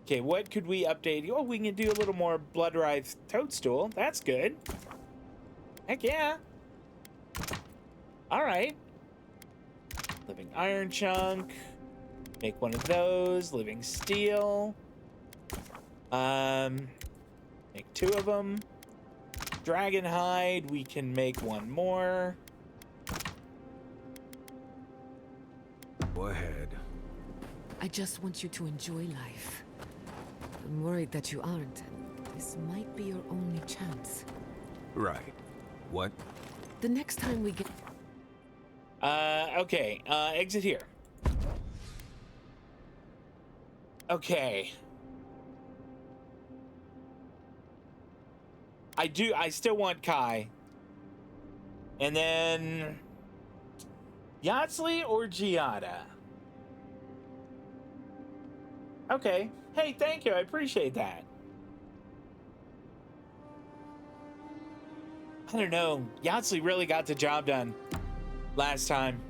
Okay, what could we update? Oh, we can do a little more blood writhe toadstool. That's good. Heck yeah. All right. Living iron chunk. Make one of those. Living steel. Make 2 of them. Dragon hide. We can make 1 more. Go ahead. I just want you to enjoy life. I'm worried that you aren't, and this might be your only chance. Right. What? The next time we get... Okay, exit here. Okay. I still want Kai. And then Yatsley or Giada? Okay. Hey, thank you. I appreciate that. I don't know. Yatsley really got the job done last time.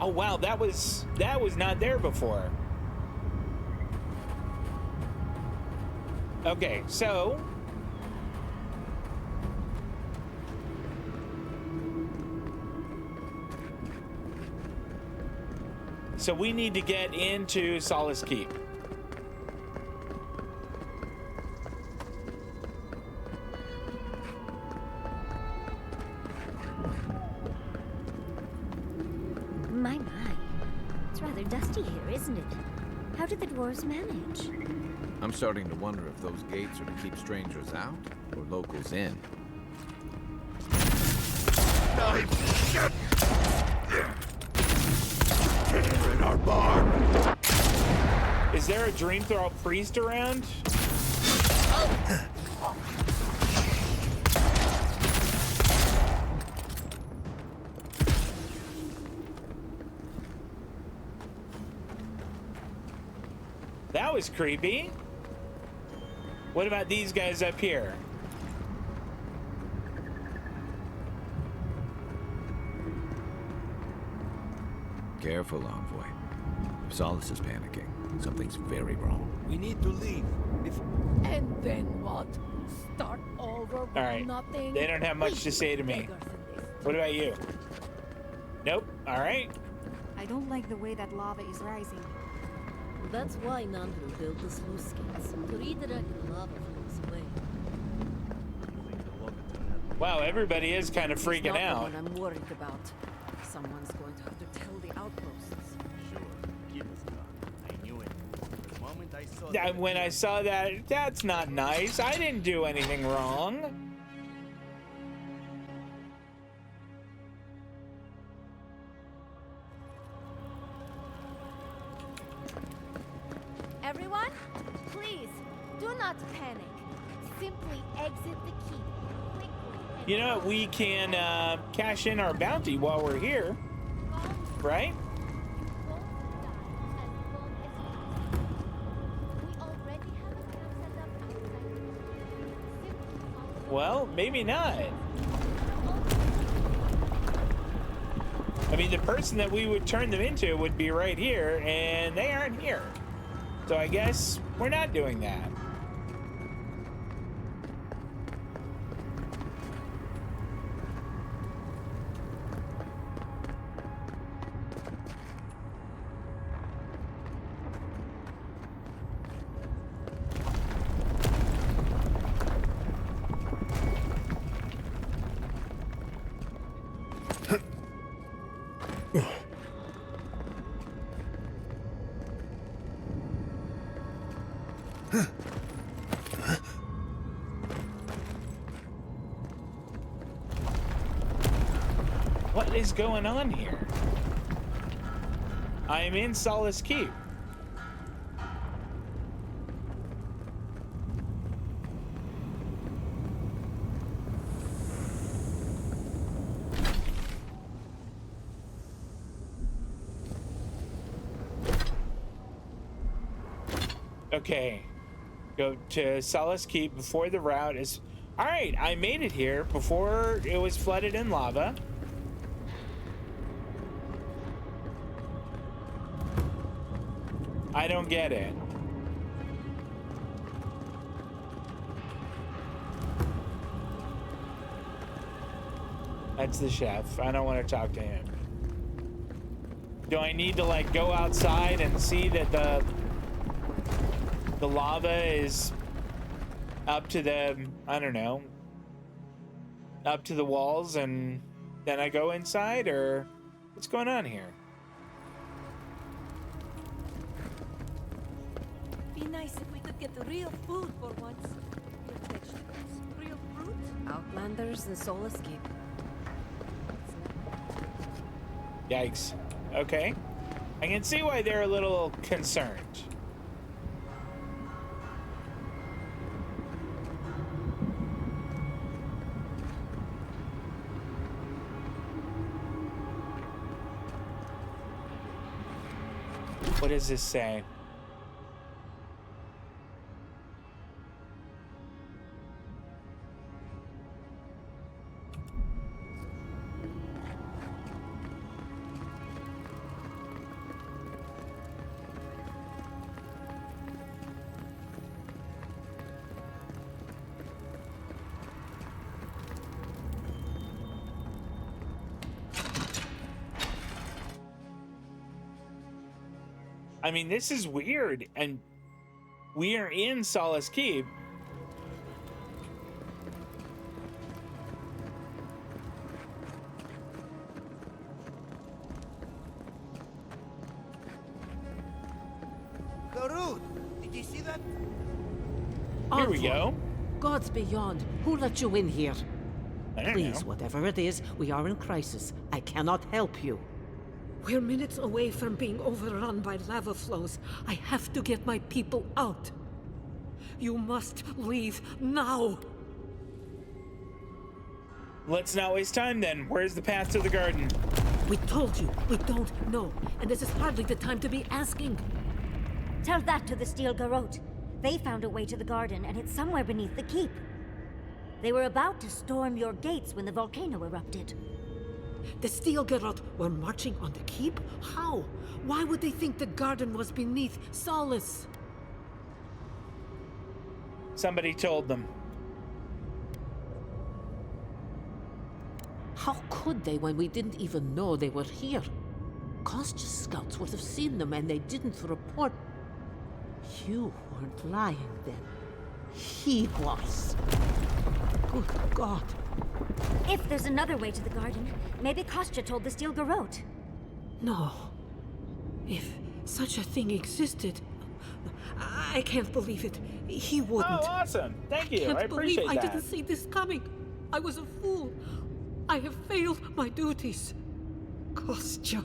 Oh wow, that was not there before. Okay, so we need to get into Solace Keep. My. It's rather dusty here, isn't it? How did the dwarves manage? I'm starting to wonder if those gates are to keep strangers out or locals in. We're in our barn. Is there a Dreamthral priest around? That was creepy. What about these guys up here? Careful, Envoy. If Solace is panicking, something's very wrong. We need to leave. And then what? Start over with All right. nothing? They don't have much to say to me. What about you? Nope. All right. I don't like the way that lava is rising. That's why Nandru built the sluice gates, to redirect the lava flows away. Wow, everybody is kind of He's freaking not the out. one I'm worried about. Someone's going to have to tell the outposts. Sure, keep us calm. I knew it. The moment I saw Yeah, when I saw that, that's not nice. I didn't do anything wrong. Everyone, please, do not panic. Simply exit the keep quickly. You know, we can cash in our bounty while we're here, right? Well, maybe not. I mean, the person that we would turn them into would be right here, and they aren't here. So I guess we're not doing that. What is going on here? I am in Solace Keep. Okay, go to Solace Keep before the route is... All right, I made it here before it was flooded in lava. I don't get it. That's the chef. I don't want to talk to him. Do I need to like go outside and see that the lava is up to the, I don't know, up to the walls, and then I go inside, or what's going on here? Be nice if we could get the real food for once. Real vegetables, real fruit. Outlanders and Solace Keep. Yikes. Okay. I can see why they're a little concerned. What does this say? I mean, this is weird, and we are in Solace Keep. Garud, did you see that? Here we go. Gods beyond, who let you in here? I don't Please, know. whatever it is, we are in crisis. I cannot help you. We're minutes away from being overrun by lava flows. I have to get my people out. You must leave now. Let's not waste time then. Where's the path to the garden? We told you, we don't know. And this is hardly the time to be asking. Tell that to the Steel Garrote. They found a way to the garden, and it's somewhere beneath the keep. They were about to storm your gates when the volcano erupted. The Steel Garrote were marching on the keep? How? Why would they think the garden was beneath Solace? Somebody told them. How could they when we didn't even know they were here? Kostya's scouts would have seen them and they didn't report. You weren't lying then. He was. Good God. If there's another way to the garden, maybe Kostya told the Steel Garrote. No. If such a thing existed, I can't believe it. He wouldn't. Oh, awesome. Thank you. I appreciate that. I didn't see this coming. I was a fool. I have failed my duties. Kostya.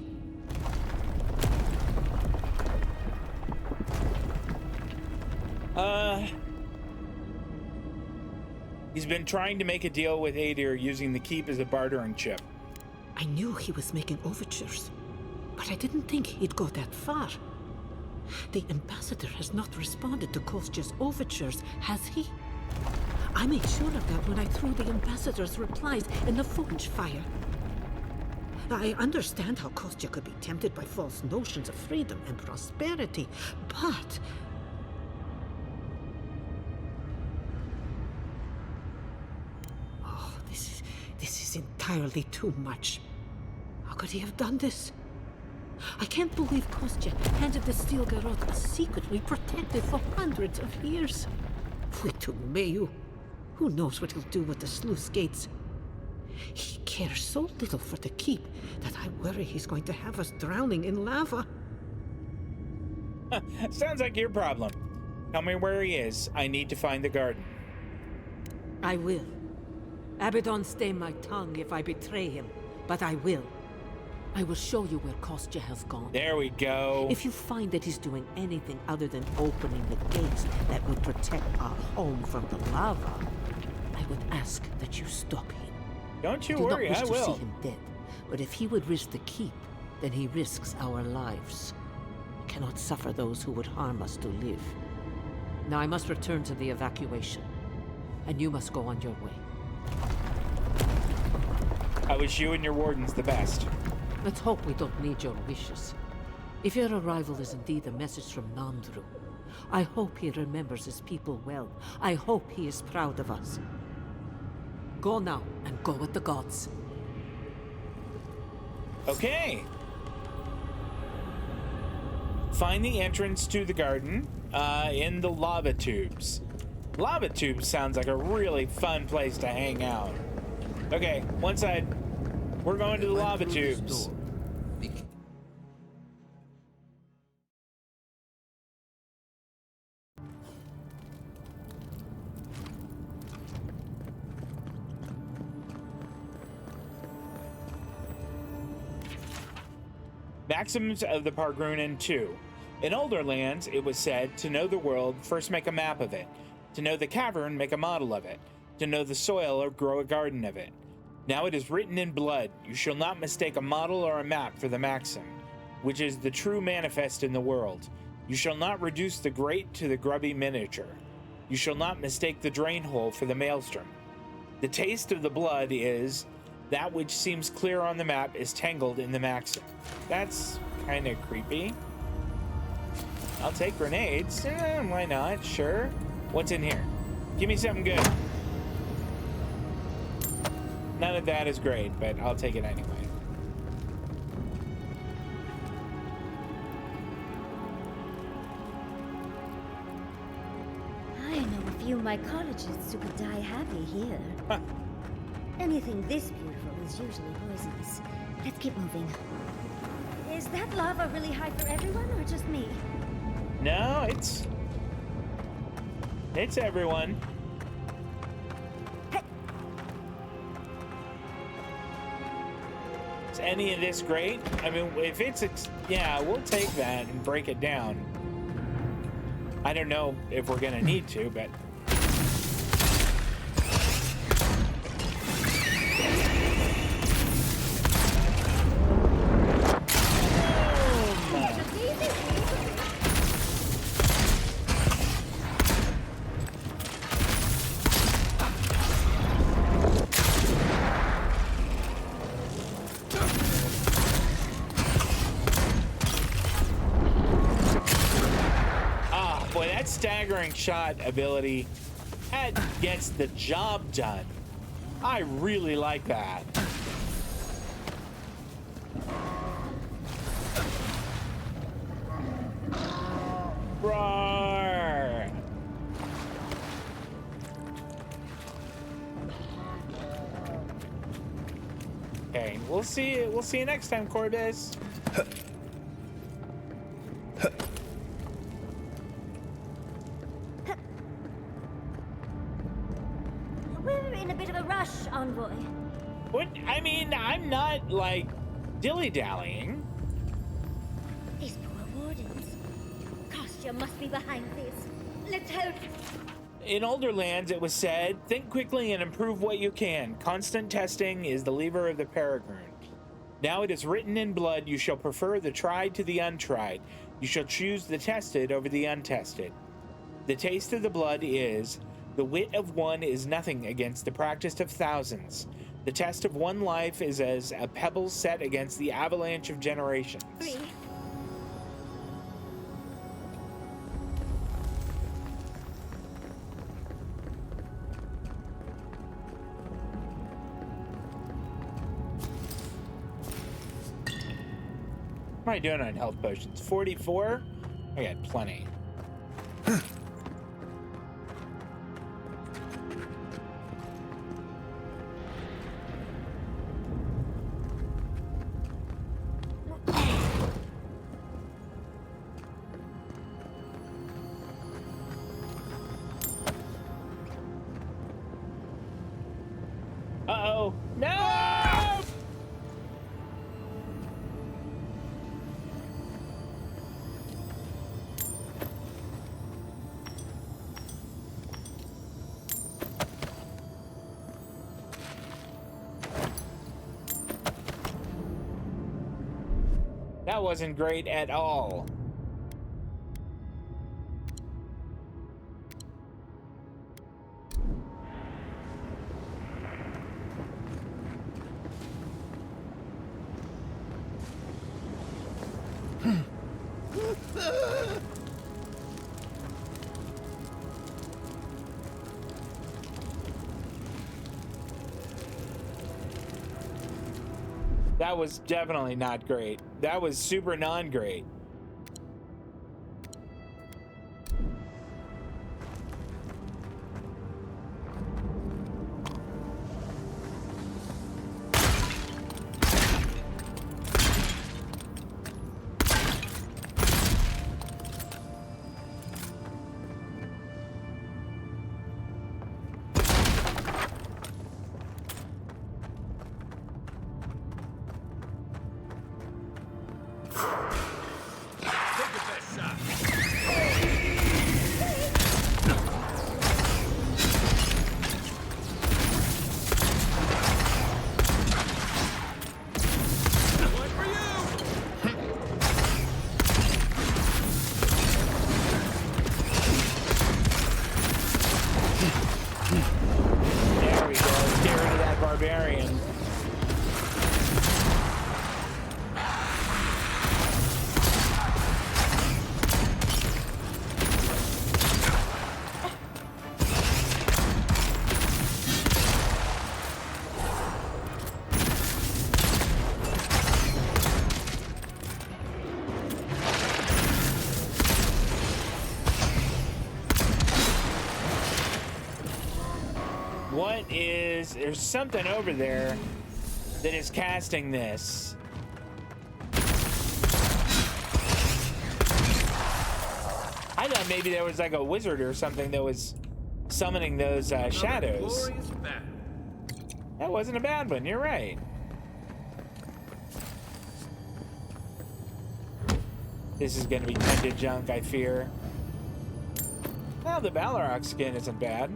He's been trying to make a deal with Adir using the keep as a bartering chip. I knew he was making overtures, but I didn't think he'd go that far. The ambassador has not responded to Kostya's overtures, has he? I made sure of that when I threw the ambassador's replies in the forge fire. I understand how Kostya could be tempted by false notions of freedom and prosperity, but... Oh, this is entirely too much. How could he have done this? I can't believe Kostya handed the Steel Garrote a secret we protected for hundreds of years. Mayu. Who knows what he'll do with the sluice gates? He cares so little for the keep that I worry he's going to have us drowning in lava. Sounds like your problem. Tell me where he is. I need to find the garden. I will. Abaddon stay my tongue if I betray him, but I will. I will show you where Kostya has gone. There we go. If you find that he's doing anything other than opening the gates that would protect our home from the lava, I would ask that you stop him. Don't you I do worry, not I wish will. to see him dead, but if he would risk the keep, then he risks our lives. We cannot suffer those who would harm us to live. Now I must return to the evacuation, and you must go on your way. I wish you and your wardens the best. Let's hope we don't need your wishes. If your arrival is indeed a message from Nandru, I hope he remembers his people well. I hope he is proud of us. Go now, and go with the gods. Okay. Find the entrance to the garden in the lava tubes. Lava tubes sounds like a really fun place to hang out. Okay, one side. We're going to the lava tubes. Maxims of the Pargrunan 2. In older lands, it was said, to know the world, first make a map of it. To know the cavern, make a model of it. To know the soil, or grow a garden of it. Now it is written in blood, you shall not mistake a model or a map for the maxim, which is the true manifest in the world. You shall not reduce the great to the grubby miniature. You shall not mistake the drain hole for the maelstrom. The taste of the blood is, that which seems clear on the map is tangled in the maxim. That's kind of creepy. I'll take grenades. Why not? Sure. What's in here? Give me something good. None of that is great, but I'll take it anyway. I know a few mycologists who could die happy here. Huh. Anything this beautiful is usually poisonous. Let's keep moving. Is that lava really high for everyone, or just me? No, it's everyone. Is any of this great? I mean, if it's, yeah, we'll take that and break it down. I don't know if we're gonna need to, but. Staggering shot ability, that gets the job done. I really like that. Roar! Okay, we'll see you next time, Corbis. Envoy. What? I mean, I'm not, like, dilly-dallying. These poor wardens. Kostya must be behind this. Let's hope. In older lands, it was said, think quickly and improve what you can. Constant testing is the lever of the peregrine. Now it is written in blood, you shall prefer the tried to the untried. You shall choose the tested over the untested. The taste of the blood is, the wit of one is nothing against the practice of thousands. The test of one life is as a pebble set against the avalanche of generations. What am I doing on health potions? 44? I got plenty. Uh-oh. No! That wasn't great at all. That was definitely not great. That was super non-great. There we go. Let's get rid of that barbarian. There's something over there that is casting this. I thought maybe there was like a wizard or something that was summoning those shadows. That wasn't a bad one, you're right. This is gonna be tinted junk, I fear. Well, the Balrog skin isn't bad.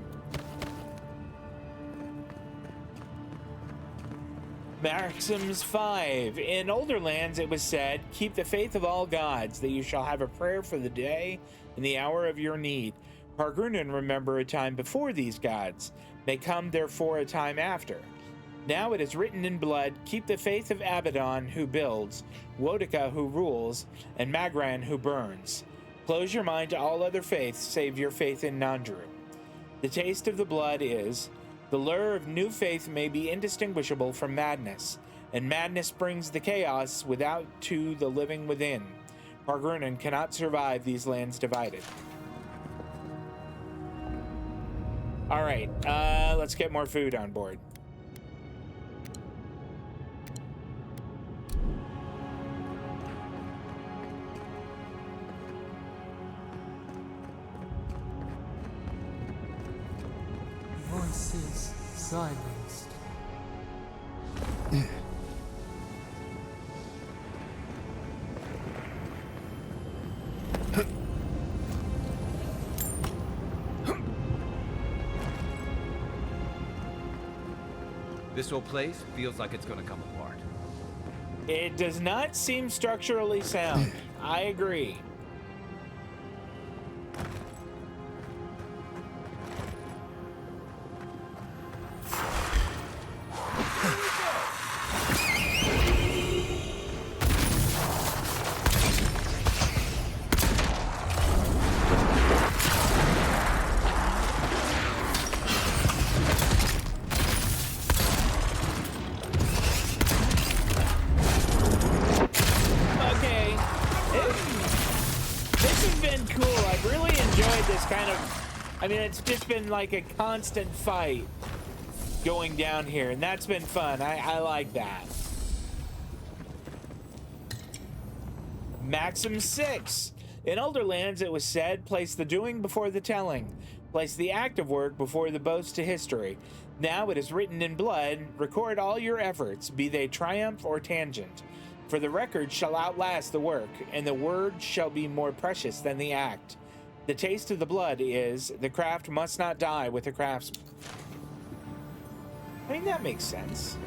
Maxims 5. In older lands it was said, keep the faith of all gods, that you shall have a prayer for the day and the hour of your need. Hargrunnen remember a time before these gods. May come therefore a time after. Now it is written in blood, keep the faith of Abaddon who builds, Woedica who rules, and Magran who burns. Close your mind to all other faiths, save your faith in Nandru. The taste of the blood is, the lure of new faith may be indistinguishable from madness, and madness brings the chaos without to the living within. Hargrunnen cannot survive these lands divided. All right, let's get more food on board. Voices silenced. This whole place feels like it's gonna come apart. It does not seem structurally sound. I agree. I mean, it's just been like a constant fight going down here, and that's been fun. I like that. Maxim 6. In older lands, it was said, place the doing before the telling. Place the act of work before the boast to history. Now it is written in blood, record all your efforts, be they triumph or tangent. For the record shall outlast the work, and the word shall be more precious than the act. The taste of the blood is, the craft must not die with the craftsman. I mean, that makes sense.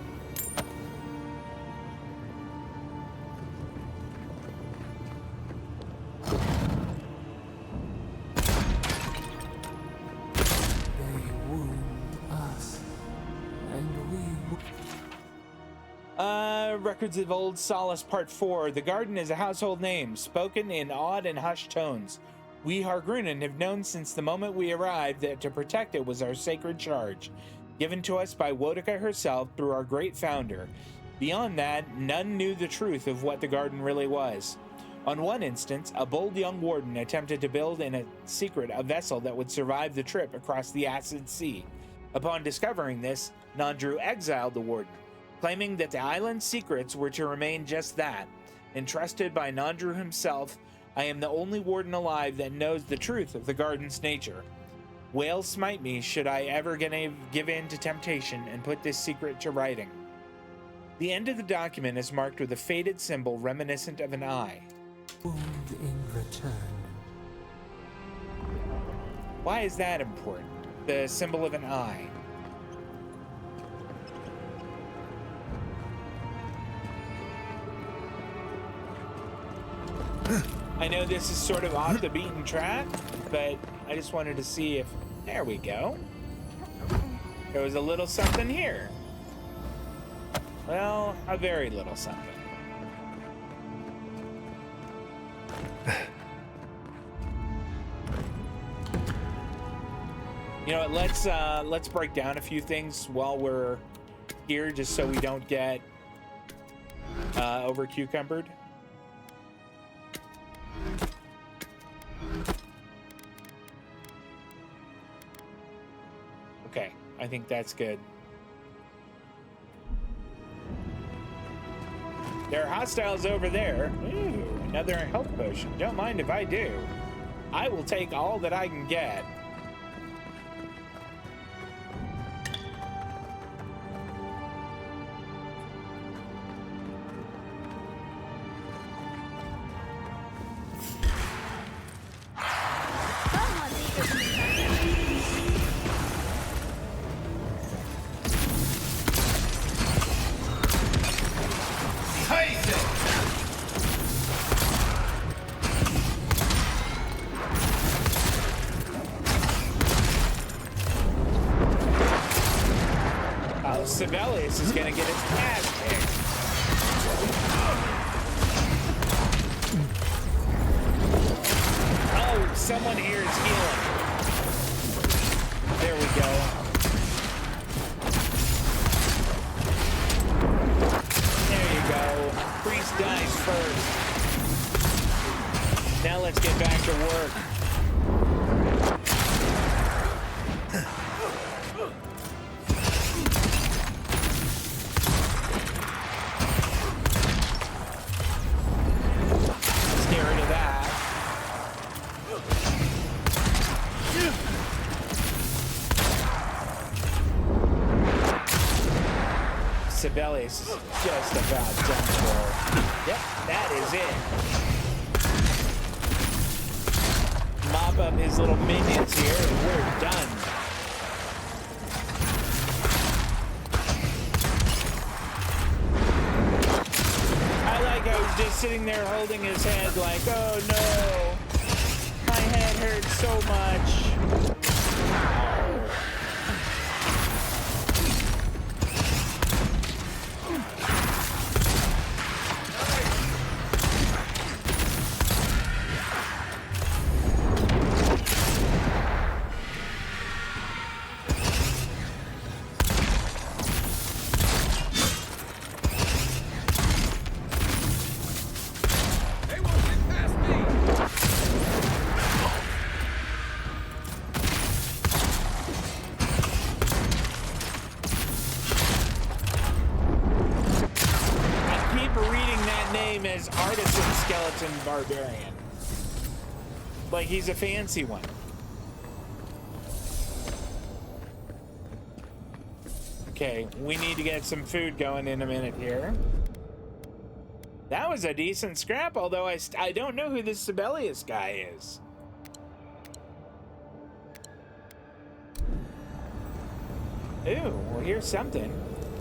They wound us, and we... Records of Old Solace Part 4. The garden is a household name, spoken in awed and hushed tones. We Hargrunnen have known since the moment we arrived that to protect it was our sacred charge, given to us by Woedica herself through our great founder. Beyond that, none knew the truth of what the garden really was. On one instance, a bold young warden attempted to build in a secret a vessel that would survive the trip across the Acid Sea. Upon discovering this, Nandru exiled the warden, claiming that the island's secrets were to remain just that. Entrusted by Nandru himself, I am the only warden alive that knows the truth of the garden's nature. Whale smite me should I ever give in to temptation and put this secret to writing. The end of the document is marked with a faded symbol reminiscent of an eye. Wound in return. Why is that important? The symbol of an eye. I know this is sort of off the beaten track, but I just wanted to see if There we go. There was a little something here. Well, a very little something. You know what, let's break down a few things while we're here, just so we don't get over cucumbered. Okay, I think that's good. There are hostiles over there. Ooh, another health potion. Don't mind if I do. I will take all that I can get. Solace is gonna get its ass kicked. Oh, someone here is healing. There we go. There you go. Priest dies first. Now let's get back to work. Solace is just about done for. Yep, that is it. Mop up his little minions here and we're done. I like how he's just sitting there holding his head like, oh no, my head hurts so much. Barbarian. Like he's a fancy one. Okay, we need to get some food going in a minute here. That was a decent scrap, although I don't know who this Sibelius guy is. Ooh, well here's something.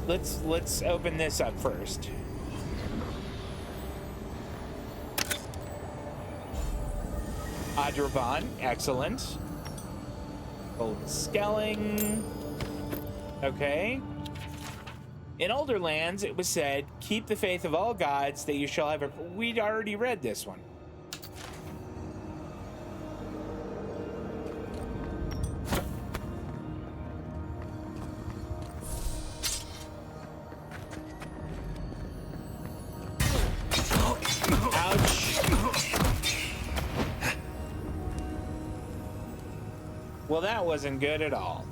Let's open this up first. Adravan, excellent. Golden Skelling. Okay. In older lands, it was said, keep the faith of all gods that you shall have a... We'd already read this one. Well, that wasn't good at all.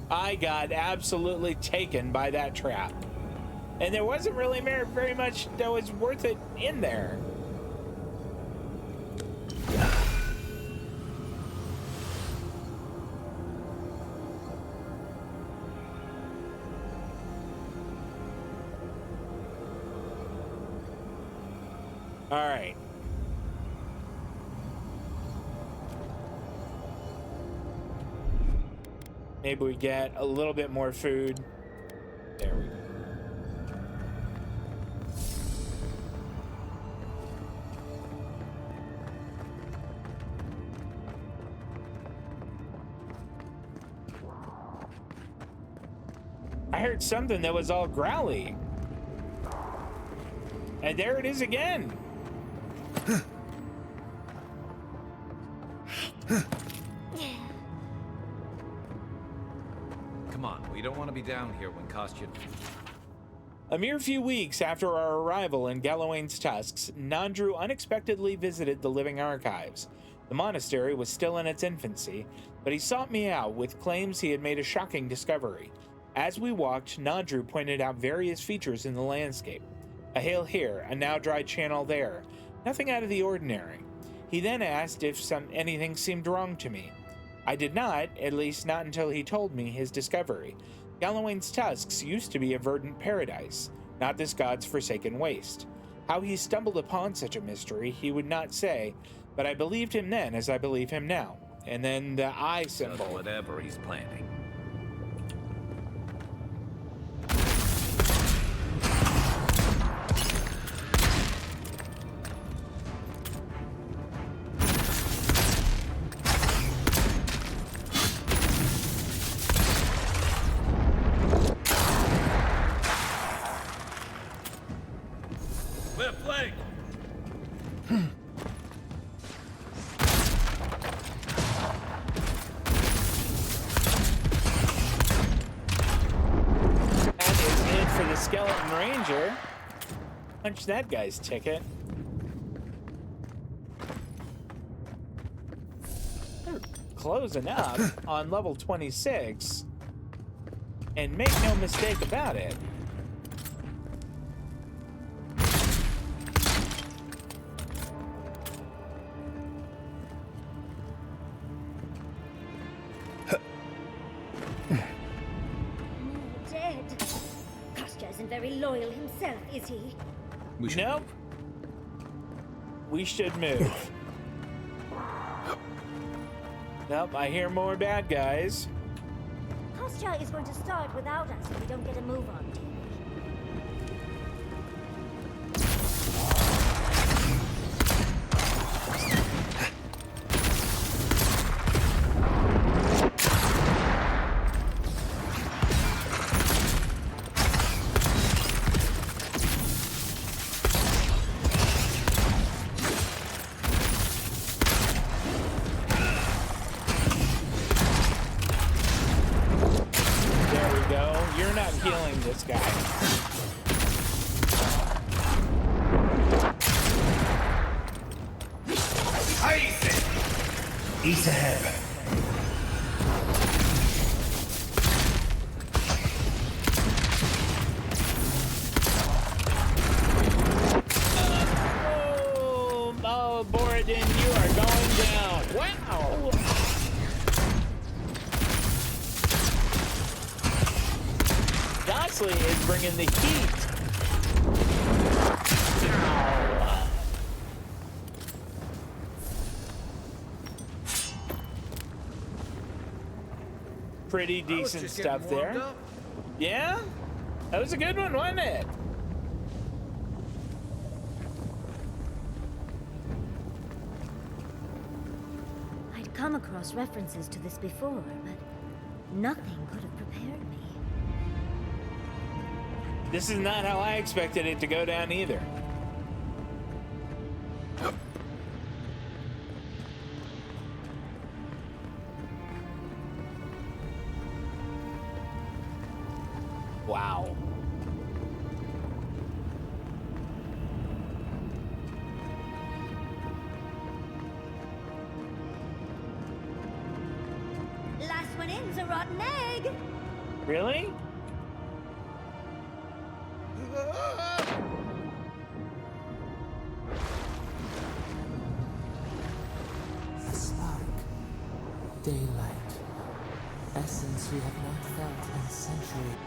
I got absolutely taken by that trap. And there wasn't really very much that was worth it in there. All right. Maybe we get a little bit more food. heard something that was all growly. And there it is again. Come on, we don't want to be down here when Kostya... A mere few weeks after our arrival in Galawain's tusks, Nandru unexpectedly visited the living archives. The monastery was still in its infancy, but he sought me out with claims he had made a shocking discovery. As we walked, Nandru pointed out various features in the landscape. A hill here, a now-dry channel there. Nothing out of the ordinary. He then asked if anything seemed wrong to me. I did not, at least not until he told me his discovery. Galawain's tusks used to be a verdant paradise, not this god's forsaken waste. How he stumbled upon such a mystery he would not say, but I believed him then as I believe him now. And then the eye symbol. Whatever he's planning. Punch that guy's ticket. They're closing up on level 26, and make no mistake about it. Dead. Kostya isn't very loyal himself, is he? Nope. We should move. Nope, I hear more bad guys. Kostya is going to start without us if we don't get a move on. East ahead. Oh, Borodin, you are going down. Wow. Gosley is bringing the heat. Ow. Pretty decent stuff there. Yeah? That was a good one, wasn't it? I'd come across references to this before, but nothing could have prepared me. This is not how I expected it to go down either. Wow. Last one in's a rotten egg. Really? A spark. Daylight. Essence we have not felt in centuries.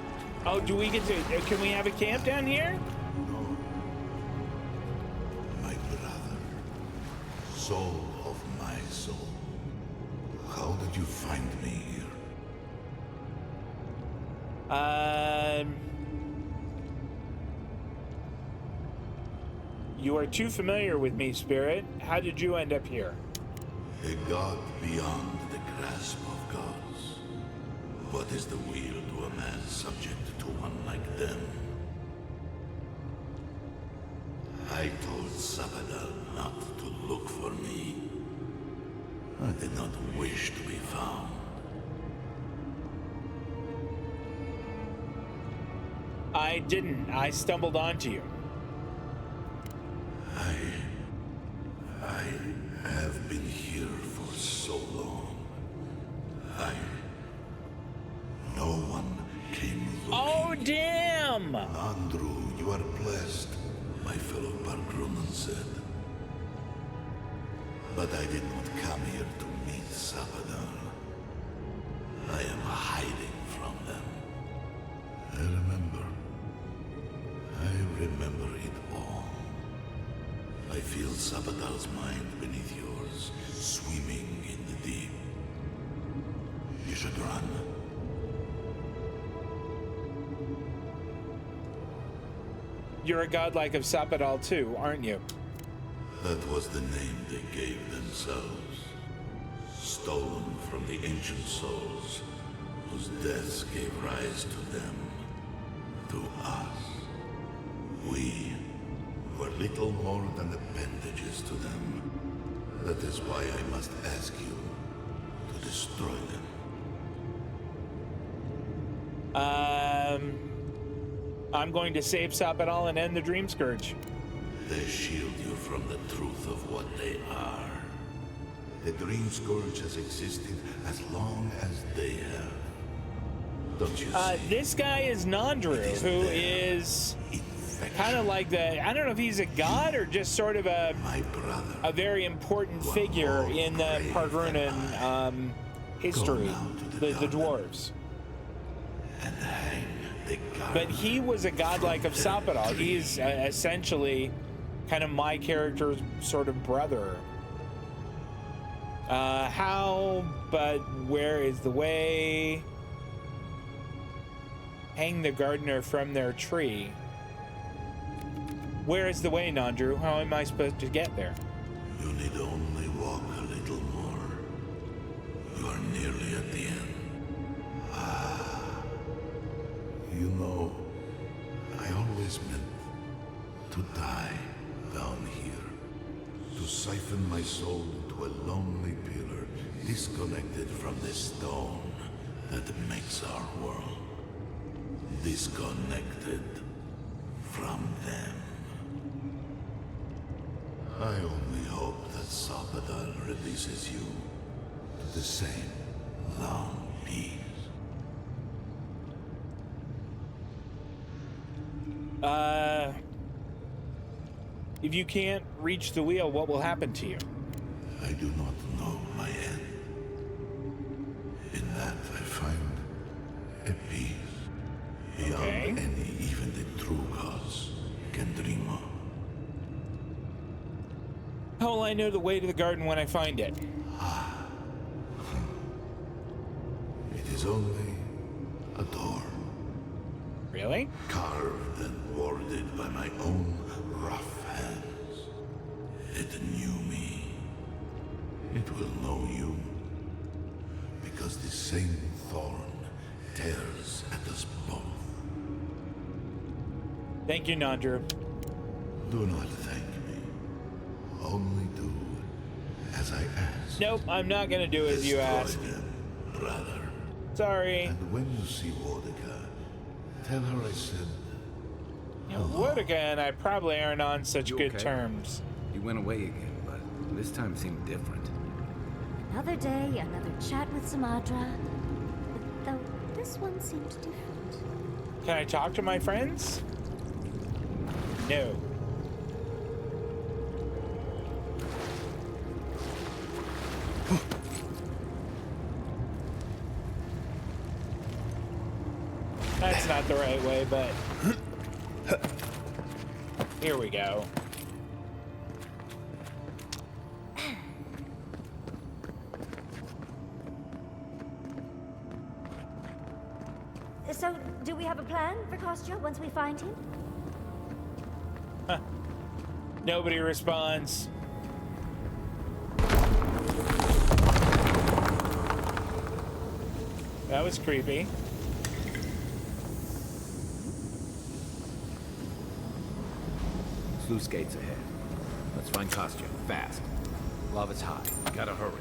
Oh, do we get to... Can we have a camp down here? No. My brother. Soul of my soul. How did you find me here? You are too familiar with me, Spirit. How did you end up here? A god beyond the grasp of gods. What is the will to a man subject to one like them. I told Sapadal not to look for me. I did not wish to be found. I didn't. I stumbled onto you. I have been here for so long. No one came looking. Oh, damn! Andrew, you are blessed, my fellow Bargrunan said. But I did not come here to meet Sapadal. I am hiding from them. I remember it all. I feel Sapadal's mind beneath yours, swimming in the deep. You should run. You're a godlike of Sapadal too, aren't you? That was the name they gave themselves. Stolen from the ancient souls, whose deaths gave rise to them. To us. We were little more than appendages to them. That is why I must ask you to destroy them. I'm going to save Sapadal and end the Dream Scourge. They shield you from the truth of what they are. The Dream Scourge has existed as long as they have. Don't you see? This guy is Nandru, who is kind of like I don't know if he's a god or just sort of a very important figure in the Pargrunan history, the dwarves. But he was a godlike of Sapadal. He's essentially kind of my character's sort of brother. But where is the way? Hang the gardener from their tree. Where is the way, Nandru? How am I supposed to get there? You need only walk a little more. You are nearly at the end. You know, I always meant to die down here. To siphon my soul into a lonely pillar, disconnected from the stone that makes our world. Disconnected from them. I only hope that Sapadal releases you to the same long peace. If you can't reach the wheel, what will happen to you? I do not know my end. In that I find a peace beyond any even the true gods can dream of. How will I know the way to the garden when I find it? It is only a door. Really? Carved and warded by my own rough hands. It knew me. It will know you. Because the same thorn tears at us both. Thank you, Nandru. Do not thank me. Only do as I ask. Nope, I'm not gonna do as you ask. Destroy them, brother. Sorry. And when you see Wodika, tell her I said... Wodika and I probably aren't on such You good okay? terms. He went away again, but this time seemed different. Another day, another chat with Samadra. Though this one seemed different. Can I talk to my friends? No. That's not the right way, but here we go. So, do we have a plan for Kostya once we find him? Nobody responds. That was creepy. sluice gates ahead. Let's find Kostya, fast. Lava's high. Gotta hurry.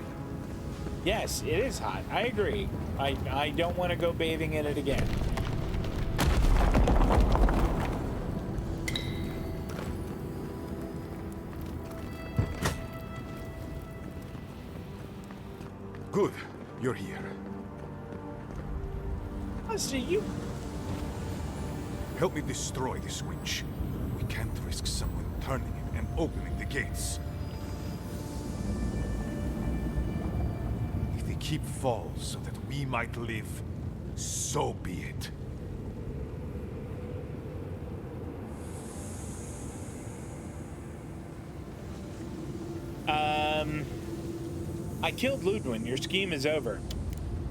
Yes, it is hot. I agree. I don't want to go bathing in it again. Good. You're here. See you. Help me destroy this witch. We can't risk someone turning it and opening the gates. If the keep falls so that we might live, so be it. I killed Lodwyn. Your scheme is over.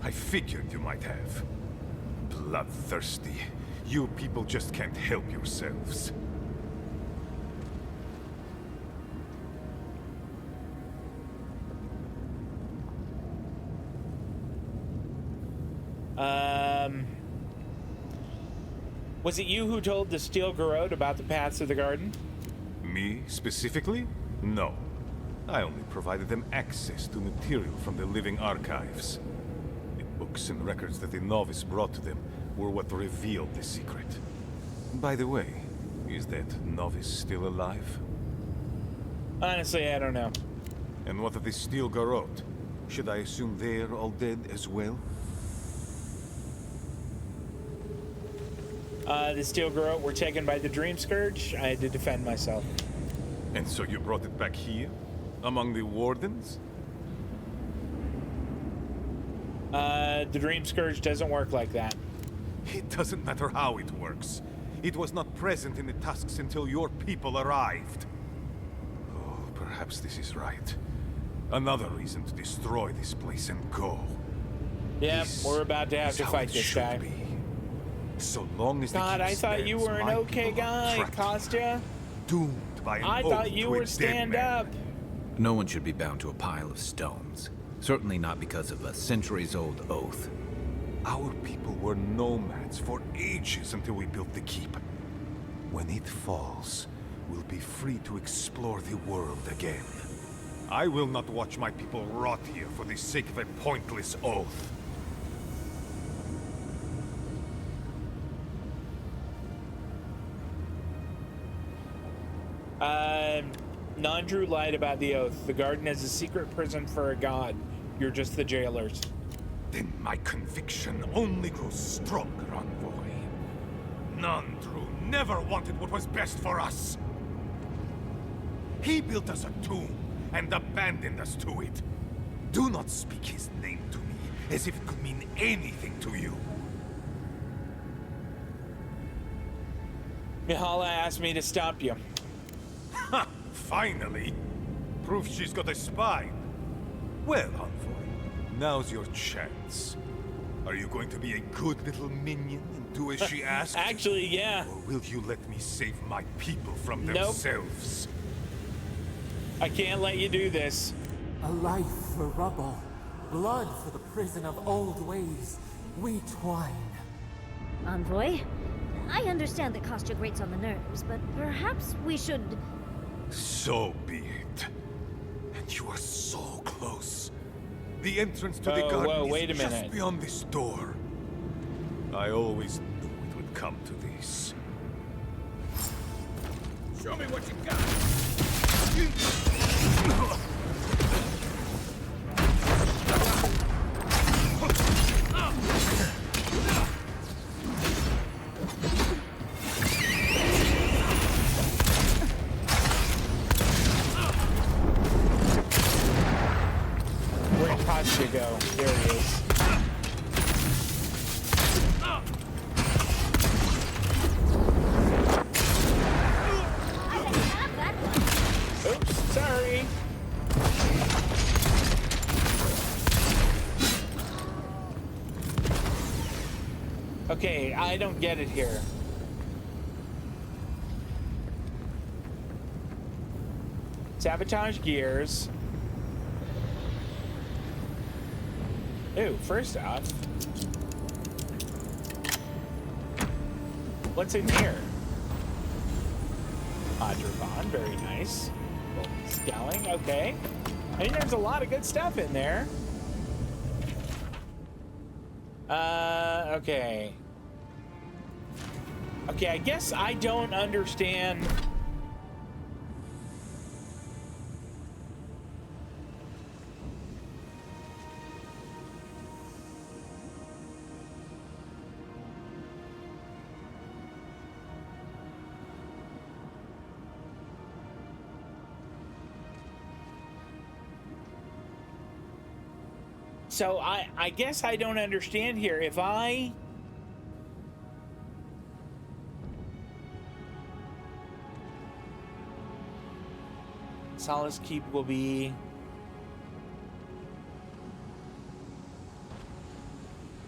I figured you might have. Bloodthirsty. You people just can't help yourselves. Was it you who told the Steel Garrote about the paths of the garden? Me, specifically? No. I only provided them access to material from the living archives. The books and records that the novice brought to them were what revealed the secret. By the way, is that novice still alive? Honestly, I don't know. And what of the Steel Garrote? Should I assume they're all dead as well? The Steel Garrote were taken by the Dream Scourge. I had to defend myself. And so you brought it back here? Among the Wardens? The Dream Scourge doesn't work like that. It doesn't matter how it works. It was not present in the tusks until your people arrived. Oh, perhaps this is right. Another reason to destroy this place and go. Yep, we're about to have to fight this guy. So long as God, I thought you were an okay guy, Kostya. Doomed by an I thought you were stand up. No one should be bound to a pile of stones. Certainly not because of a centuries-old oath. Our people were nomads for ages until we built the keep. When it falls, we'll be free to explore the world again. I will not watch my people rot here for the sake of a pointless oath. Nandru lied about the oath. The garden is a secret prison for a god. You're just the jailers. Then my conviction only grows stronger, Envoy. Nandru never wanted what was best for us. He built us a tomb and abandoned us to it. Do not speak his name to me as if it could mean anything to you. Mihala asked me to stop you. Ha! Finally! Proof she's got a spine. Well, Envoy, now's your chance. Are you going to be a good little minion and do as she asks? Actually, yeah. Or will you let me save my people from themselves? I can't let you do this. A life for rubble, blood for the prison of old ways. We twine. Envoy, I understand that Kostya grates on the nerves, but perhaps we should... So be it. And you are so close. The entrance to the garden wait a is minute. just beyond this door. I always knew it would come to this. Show me what you got! Where'd Kostya go? There he is. Oops, sorry. Okay, I don't get it here. Sabotage gears. Ooh, first off, what's in here? Hydropon, very nice. Scowling, okay. I mean, there's a lot of good stuff in there. Okay. Okay, I guess I don't understand. So I guess I don't understand here. If I Solace Keep will be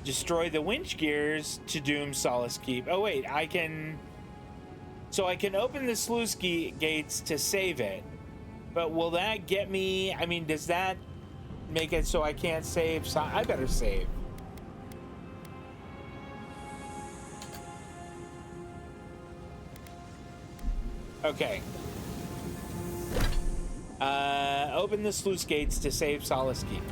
destroy the winch gears to doom Solace Keep. Oh wait, I can open the sluice gates to save it. But will that get me, I mean, does that make it so I can't save? So I better save. Okay. Open the sluice gates to save Solace Keep.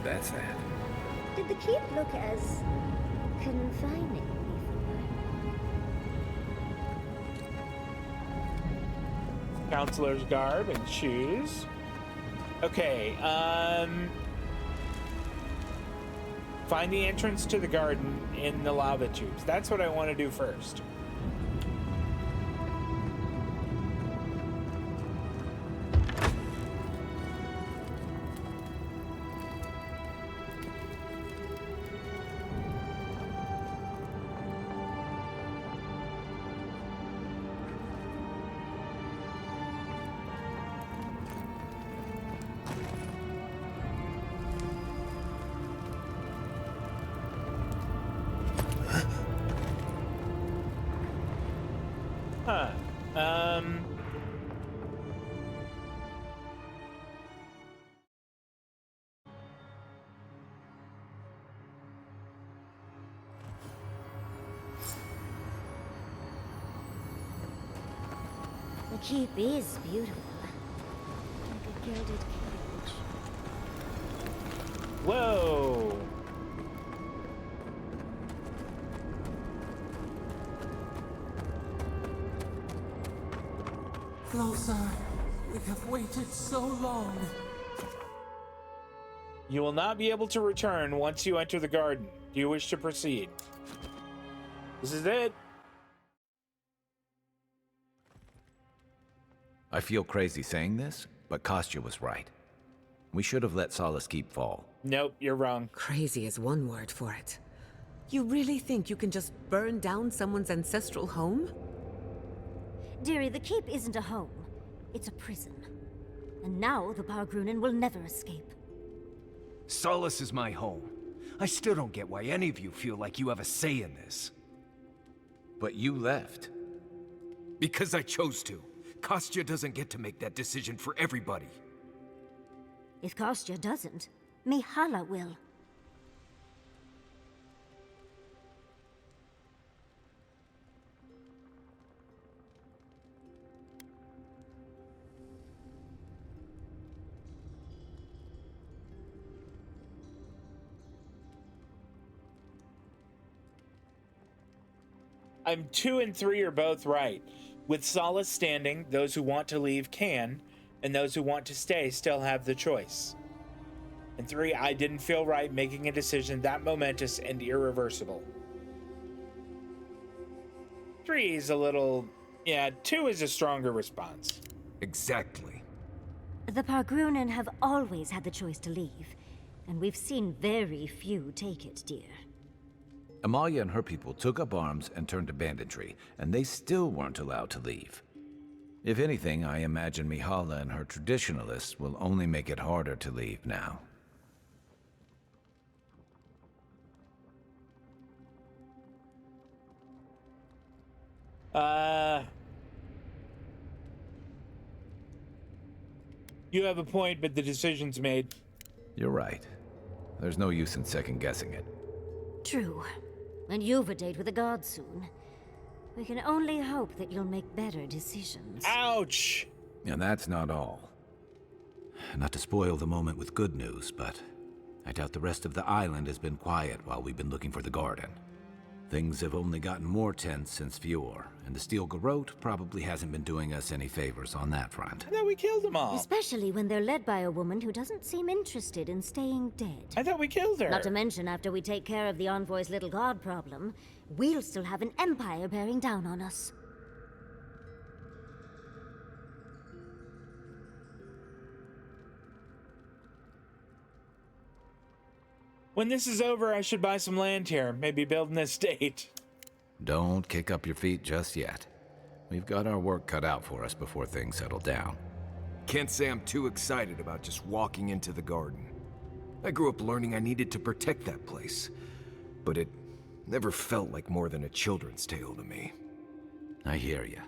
That's that. Did the keep look as confining before? Counselor's garb and shoes. Okay, find the entrance to the garden in the lava tubes. That's what I want to do first. Huh. The keep is beautiful. Like a gilded cage. Whoa. Closer. We have waited so long. You will not be able to return once you enter the garden. Do you wish to proceed? This is it. I feel crazy saying this, but Kostya was right. We should have let Solace Keep fall. Nope, you're wrong. Crazy is one word for it. You really think you can just burn down someone's ancestral home? Dearie, the keep isn't a home. It's a prison. And now the Pargrunen will never escape. Solace is my home. I still don't get why any of you feel like you have a say in this. But you left. Because I chose to. Kostya doesn't get to make that decision for everybody. If Kostya doesn't, Mihala will. I'm 2 and 3 are both right. With Solace standing, those who want to leave can, and those who want to stay still have the choice. And 3, I didn't feel right making a decision that momentous and irreversible. 3 is a little... yeah, 2 is a stronger response. Exactly. The Pargrunen have always had the choice to leave, and we've seen very few take it, dear. Amalia and her people took up arms and turned to banditry, and they still weren't allowed to leave. If anything, I imagine Mihala and her traditionalists will only make it harder to leave now. You have a point, but the decision's made. You're right. There's no use in second-guessing it. True. And you've a date with the gods soon. We can only hope that you'll make better decisions. Ouch! And that's not all. Not to spoil the moment with good news, but I doubt the rest of the island has been quiet while we've been looking for the garden. Things have only gotten more tense since Fjord, and the Steel Garrote probably hasn't been doing us any favors on that front. I thought we killed them all. Especially when they're led by a woman who doesn't seem interested in staying dead. I thought we killed her. Not to mention, after we take care of the Envoy's little god problem, we'll still have an empire bearing down on us. When this is over, I should buy some land here. Maybe build an estate. Don't kick up your feet just yet. We've got our work cut out for us before things settle down. Can't say I'm too excited about just walking into the garden. I grew up learning I needed to protect that place, but it never felt like more than a children's tale to me. I hear ya.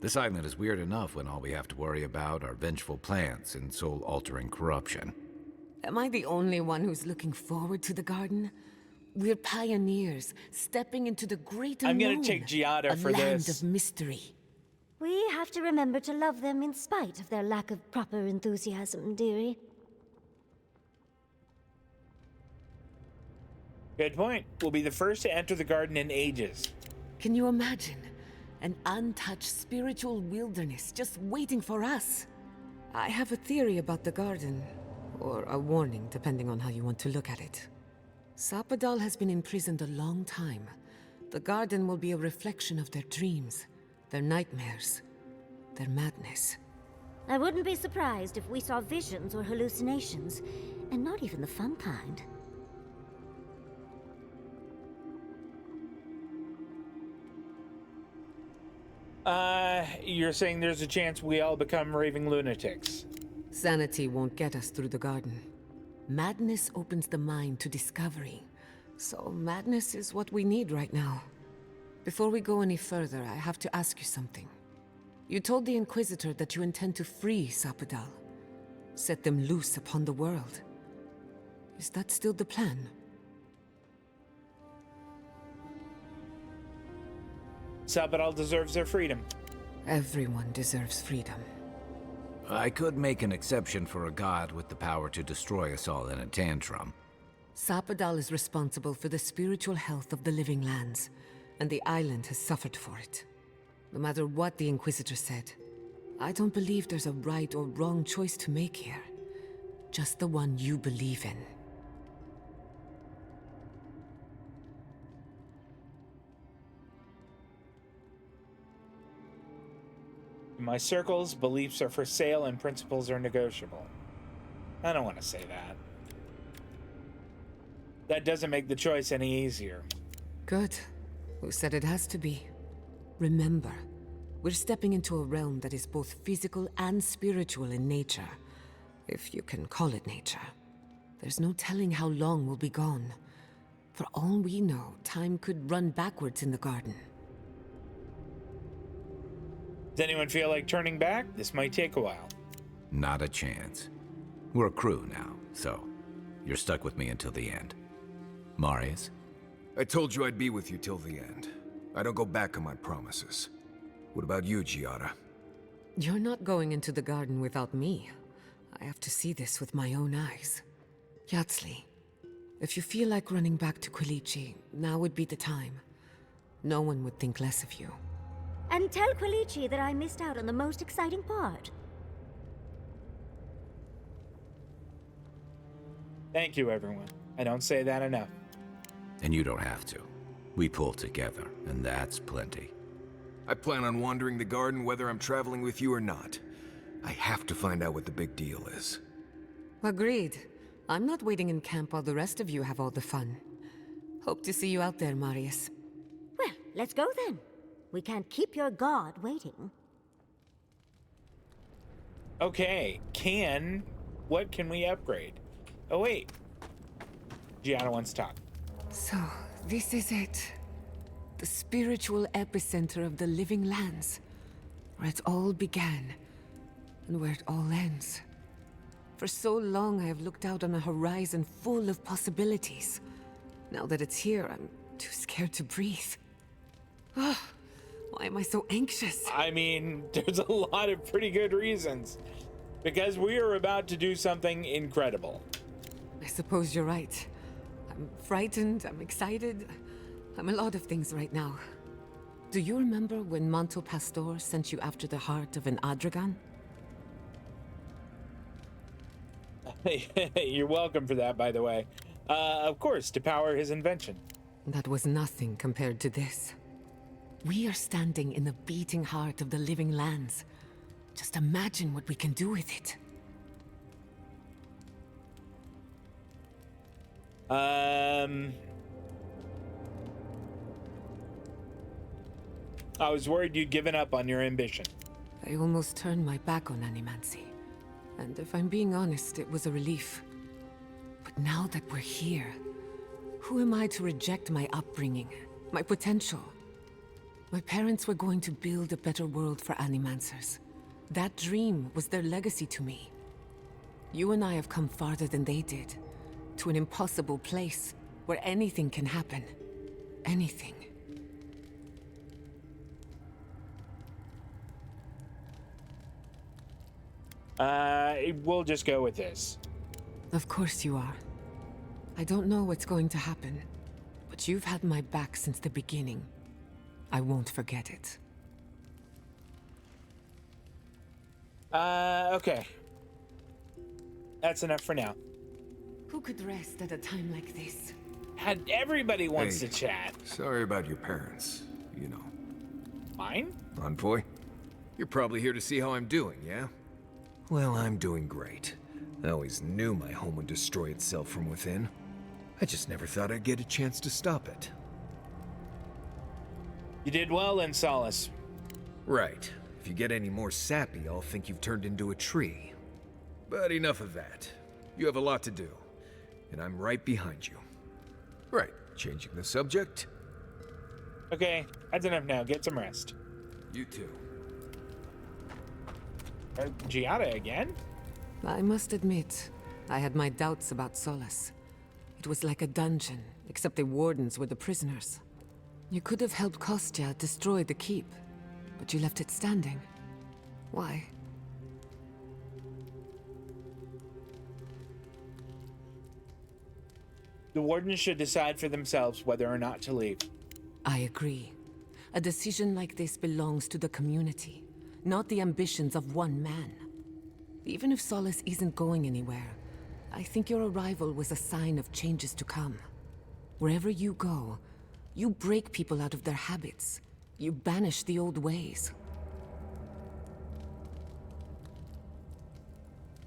This island is weird enough when all we have to worry about are vengeful plants and soul-altering corruption. Am I the only one who's looking forward to the garden? We're pioneers, stepping into the great unknown. I'm gonna take Giada for a land this. of mystery. We have to remember to love them in spite of their lack of proper enthusiasm, dearie. Good point. We'll be the first to enter the garden in ages. Can you imagine? An untouched spiritual wilderness just waiting for us. I have a theory about the garden. Or a warning, depending on how you want to look at it. Sapadal has been imprisoned a long time. The garden will be a reflection of their dreams, their nightmares, their madness. I wouldn't be surprised if we saw visions or hallucinations, and not even the fun kind. You're saying there's a chance we all become raving lunatics. Sanity won't get us through the garden. Madness opens the mind to discovery. So madness is what we need right now. Before we go any further, I have to ask you something. You told the Inquisitor that you intend to free Sapadal. Set them loose upon the world. Is that still the plan? Sapadal deserves their freedom. Everyone deserves freedom. I could make an exception for a god with the power to destroy us all in a tantrum. Sapadal is responsible for the spiritual health of the living lands, and the island has suffered for it. No matter what the Inquisitor said, I don't believe there's a right or wrong choice to make here. Just the one you believe in. In my circles, beliefs are for sale and principles are negotiable. I don't want to say that. That doesn't make the choice any easier. Good. Who said it has to be? Remember, we're stepping into a realm that is both physical and spiritual in nature. If you can call it nature. There's no telling how long we'll be gone. For all we know, time could run backwards in the garden. Does anyone feel like turning back? This might take a while. Not a chance. We're a crew now, so you're stuck with me until the end. Marius? I told you I'd be with you till the end. I don't go back on my promises. What about you, Giada? You're not going into the garden without me. I have to see this with my own eyes. Yatsli, if you feel like running back to Quilici, now would be the time. No one would think less of you. And tell Quilici that I missed out on the most exciting part. Thank you, everyone. I don't say that enough. And you don't have to. We pull together, and that's plenty. I plan on wandering the garden whether I'm traveling with you or not. I have to find out what the big deal is. Agreed. I'm not waiting in camp while the rest of you have all the fun. Hope to see you out there, Marius. Well, let's go then. We can't keep your god waiting. Okay, what can we upgrade? Oh wait, Gianna wants to talk. So, this is it. The spiritual epicenter of the living lands. Where it all began, and where it all ends. For so long I have looked out on a horizon full of possibilities. Now that it's here, I'm too scared to breathe. Oh, why am I so anxious? I mean, there's a lot of pretty good reasons. Because we are about to do something incredible. I suppose you're right. I'm frightened, I'm excited. I'm a lot of things right now. Do you remember when Manto Pastor sent you after the heart of an Adragan? You're welcome for that, by the way. Of course, to power his invention. That was nothing compared to this. We are standing in the beating heart of the living lands. Just imagine what we can do with it. I was worried you'd given up on your ambition. I almost turned my back on animancy. And if I'm being honest, it was a relief. But now that we're here, who am I to reject my upbringing, my potential? My parents were going to build a better world for animancers. That dream was their legacy to me. You and I have come farther than they did, to an impossible place where anything can happen. Anything. We'll just go with this. Of course you are. I don't know what's going to happen, but you've had my back since the beginning. I won't forget it. Okay. That's enough for now. Who could rest at a time like this? Everybody wants Hey, to chat. Sorry about your parents, you know. Mine? Envoy? You're probably here to see how I'm doing, yeah? Well, I'm doing great. I always knew my home would destroy itself from within. I just never thought I'd get a chance to stop it. You did well in Solace. Right. If you get any more sappy, I'll think you've turned into a tree. But enough of that. You have a lot to do, and I'm right behind you. Right, changing the subject. Okay, that's enough now. Get some rest. You too. Giada again? I must admit, I had my doubts about Solace. It was like a dungeon, except the wardens were the prisoners. You could have helped Kostya destroy the keep, but you left it standing. Why? The wardens should decide for themselves whether or not to leave. I agree. A decision like this belongs to the community, not the ambitions of one man. Even if Solace isn't going anywhere, I think your arrival was a sign of changes to come. Wherever you go, you break people out of their habits. You banish the old ways.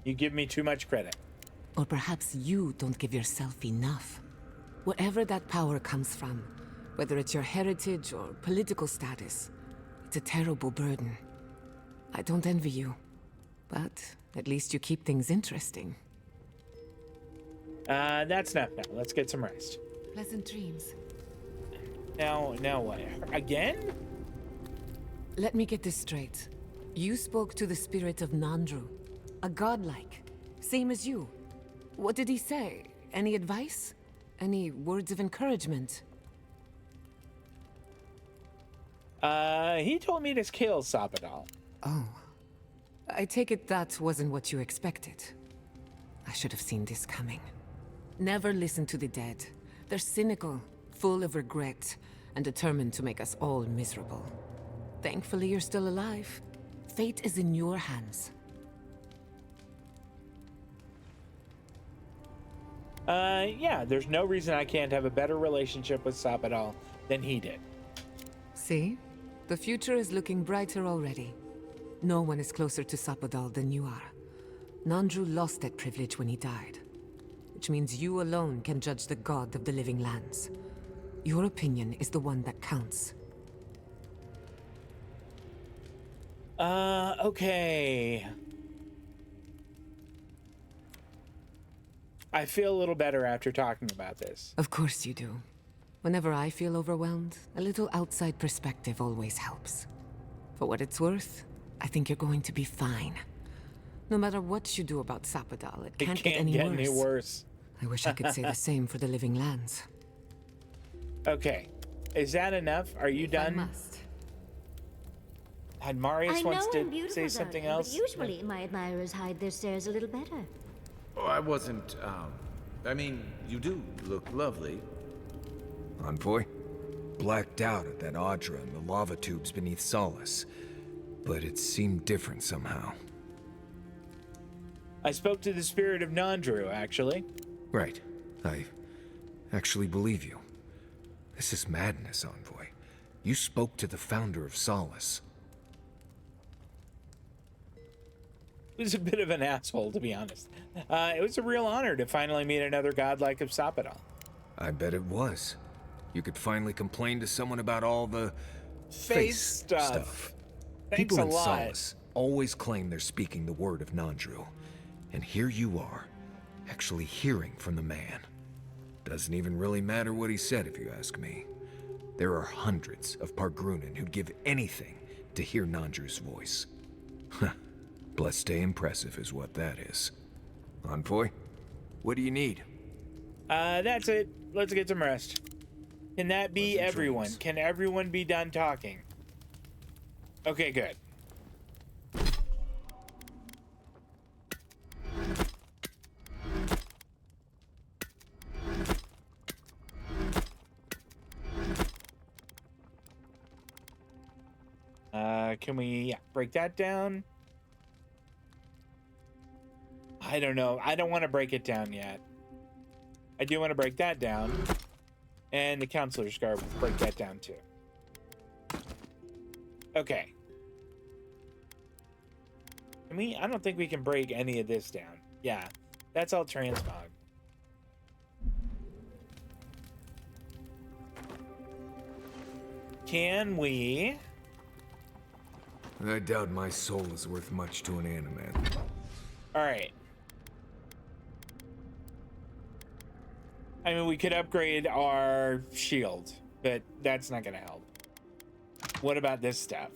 You give me too much credit. Or perhaps you don't give yourself enough. Wherever that power comes from, whether it's your heritage or political status, it's a terrible burden. I don't envy you, but at least you keep things interesting. That's enough now. Let's get some rest. Pleasant dreams. Now what? Again? Let me get this straight. You spoke to the spirit of Nandru, a godlike, same as you. What did he say? Any advice? Any words of encouragement? He told me to kill Sapadal. Oh. I take it that wasn't what you expected. I should have seen this coming. Never listen to the dead. They're cynical, full of regret, and determined to make us all miserable. Thankfully, you're still alive. Fate is in your hands. Yeah, there's no reason I can't have a better relationship with Sapadal than he did. See? The future is looking brighter already. No one is closer to Sapadal than you are. Nandru lost that privilege when he died, which means you alone can judge the god of the living lands. Your opinion is the one that counts. Okay. I feel a little better after talking about this. Of course you do. Whenever I feel overwhelmed, a little outside perspective always helps. For what it's worth, I think you're going to be fine. No matter what you do about Sapadal, it can't get any worse. I wish I could say the same for the Living Lands. Okay. Is that enough? Are you done? I must. Had Marius wants to say something else? But usually my admirers hide their stares a little better. Oh, I wasn't, I mean, you do look lovely. Envoy? Blacked out at that Audra and the lava tubes beneath Solace. But it seemed different somehow. I spoke to the spirit of Nandru, actually. Right. I actually believe you. This is madness, Envoy. You spoke to the founder of Solace. He was a bit of an asshole, to be honest. It was a real honor to finally meet another godlike of Sapadal. I bet it was. You could finally complain to someone about all the face stuff. Thanks People a in lot. Solace always claim they're speaking the word of Nandru. And here you are, actually hearing from the man. Doesn't even really matter what he said, if you ask me. There are hundreds of Pargrunen who'd give anything to hear Nandru's voice. Blessed day impressive is what that is. Envoy, what do you need? That's it. Let's get some rest. Can that be everyone? Can everyone be done talking? Okay, good. Can we break that down? I don't know. I don't want to break it down yet. I do want to break that down. And the counselor's guard will break that down too. Okay. I don't think we can break any of this down. Yeah, that's all transmog. Can we? I doubt my soul is worth much to an animan. All right. I mean, we could upgrade our shield, but that's not gonna help. What about this stuff?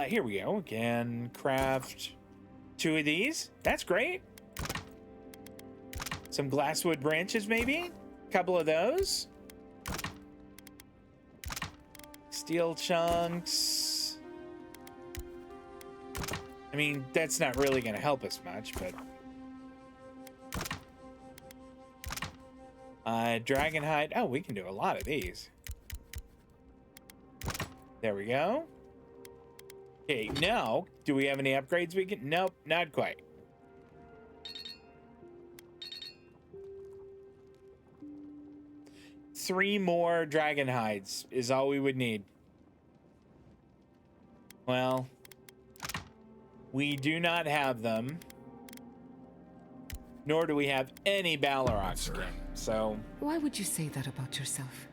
Here we go. We can craft 2 of these. That's great. Some glasswood branches, maybe? A couple of those. Steel chunks. I mean, that's not really gonna help us much, but... dragon hide. Oh, we can do a lot of these. There we go. Okay, now, do we have any upgrades we can? Nope, not quite. Three more dragon hides is all we would need. Well, we do not have them. Nor do we have any Balrog skin, so... Why would you say that about yourself?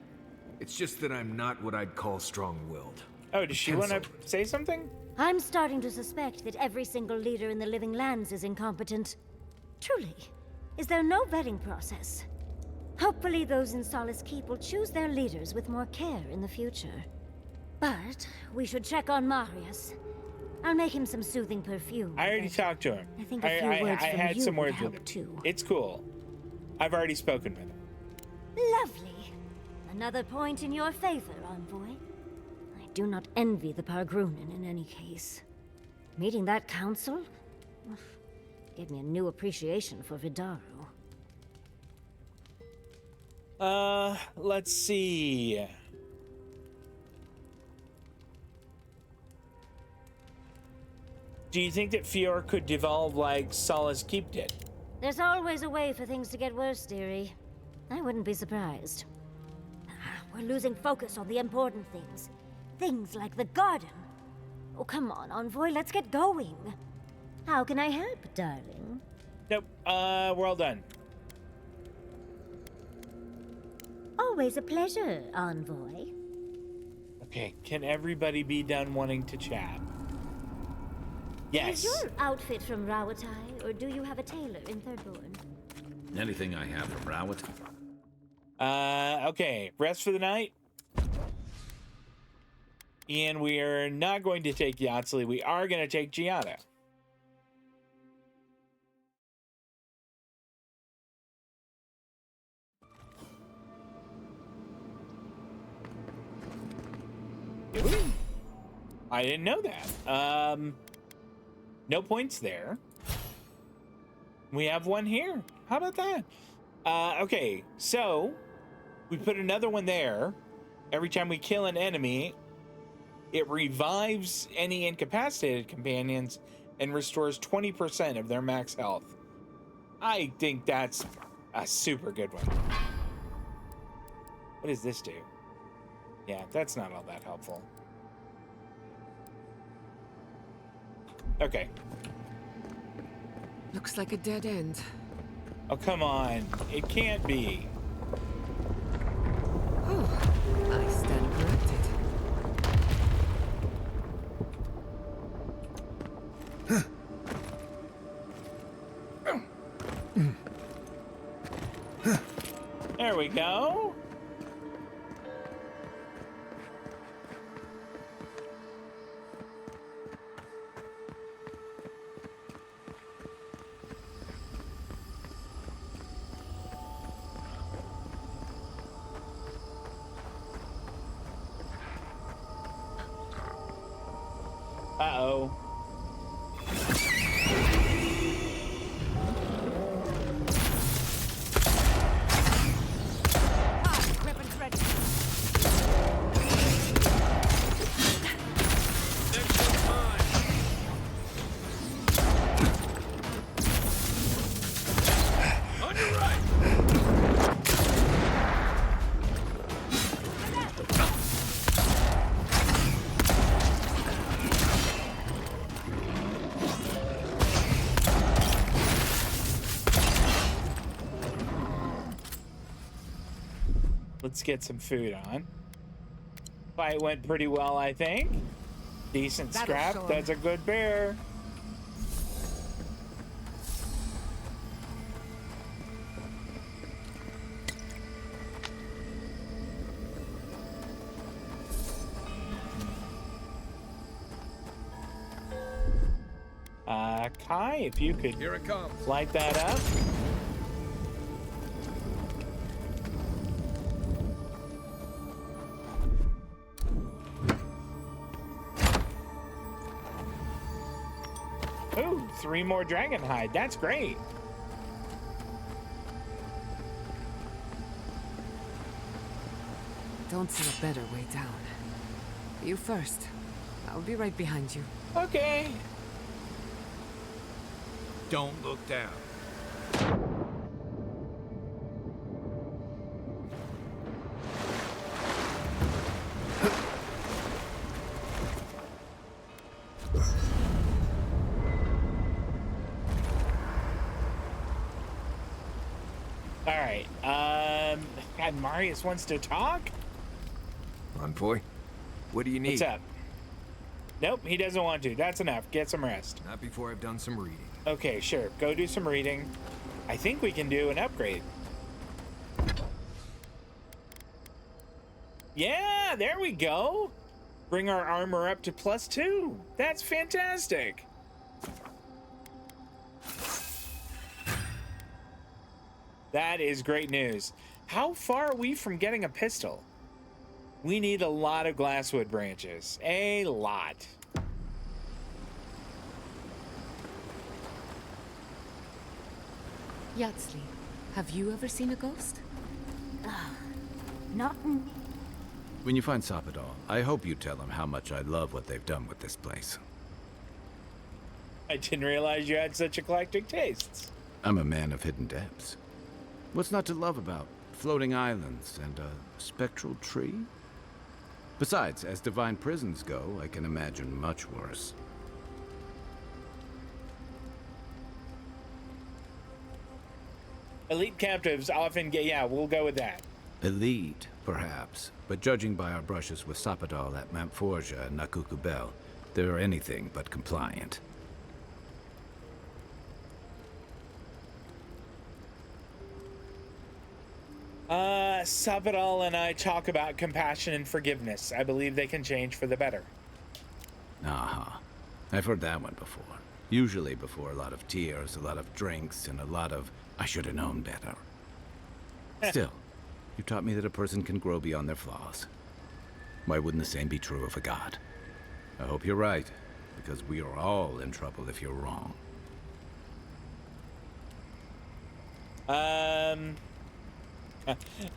It's just that I'm not what I'd call strong-willed. Oh, does she want to say something? I'm starting to suspect that every single leader in the Living Lands is incompetent. Truly. Is there no vetting process? Hopefully those in Solace Keep will choose their leaders with more care in the future. But we should check on Marius. I'll make him some soothing perfume. I already talked to him. I think a few words I from had you some would words help with him. too. It's cool. I've already spoken with him. Lovely. Another point in your favor, Envoy. I do not envy the Pargrunen in any case. Meeting that council gave me a new appreciation for Vidaru. Let's see. Do you think that Fior could devolve like Solace Keep did? There's always a way for things to get worse, dearie. I wouldn't be surprised. We're losing focus on the important things. Things like the garden. Oh, come on, Envoy, let's get going. How can I help, darling? Nope, we're all done. Always a pleasure, Envoy. Okay, can everybody be done wanting to chat? Yes. Is your outfit from Rawatai, or do you have a tailor in Thirdborn? Anything I have from Rowett? Okay. Rest for the night. And we are not going to take Yatsley. We are going to take Giada. Ooh. I didn't know that. No points there. We have one here. How about that? Okay, so we put another one there. Every time we kill an enemy, it revives any incapacitated companions and restores 20% of their max health. I think that's a super good one. What does this do? Yeah, that's not all that helpful. Okay. Looks like a dead end. Oh, come on. It can't be. Oh, I stand corrected. There we go. Uh-oh. Weapons ready. On your right. Let's get some food on. Fight went pretty well, I think. Decent That'll scrap. show 'em. That's a good bear. Kai, if you could Here it comes. light that up. Ooh, 3 more dragon hide. That's great. Don't see a better way down. You first. I'll be right behind you. Okay. Don't look down. All right. God, Marius wants to talk? Envoy, what do you need? What's up? Nope, he doesn't want to. That's enough. Get some rest. Not before I've done some reading. Okay, sure. Go do some reading. I think we can do an upgrade. Yeah, there we go. Bring our armor up to +2. That's fantastic. That is great news. How far are we from getting a pistol? We need a lot of glasswood branches. A lot. Yatsley, have you ever seen a ghost? Not When you find Sapadal, I hope you tell him how much I love what they've done with this place. I didn't realize you had such eclectic tastes. I'm a man of hidden depths. What's not to love about floating islands and a spectral tree? Besides, as divine prisons go, I can imagine much worse. Elite captives often get, yeah, we'll go with that. Elite, perhaps, but judging by our brushes with Sapadal at Mampforja and Nakukubel, they're anything but compliant. Sapadal and I talk about compassion and forgiveness. I believe they can change for the better. Uh-huh. I've heard that one before. Usually before a lot of tears, a lot of drinks, and a lot of, I should have known better. Still, you taught me that a person can grow beyond their flaws. Why wouldn't the same be true of a god? I hope you're right, because we are all in trouble if you're wrong.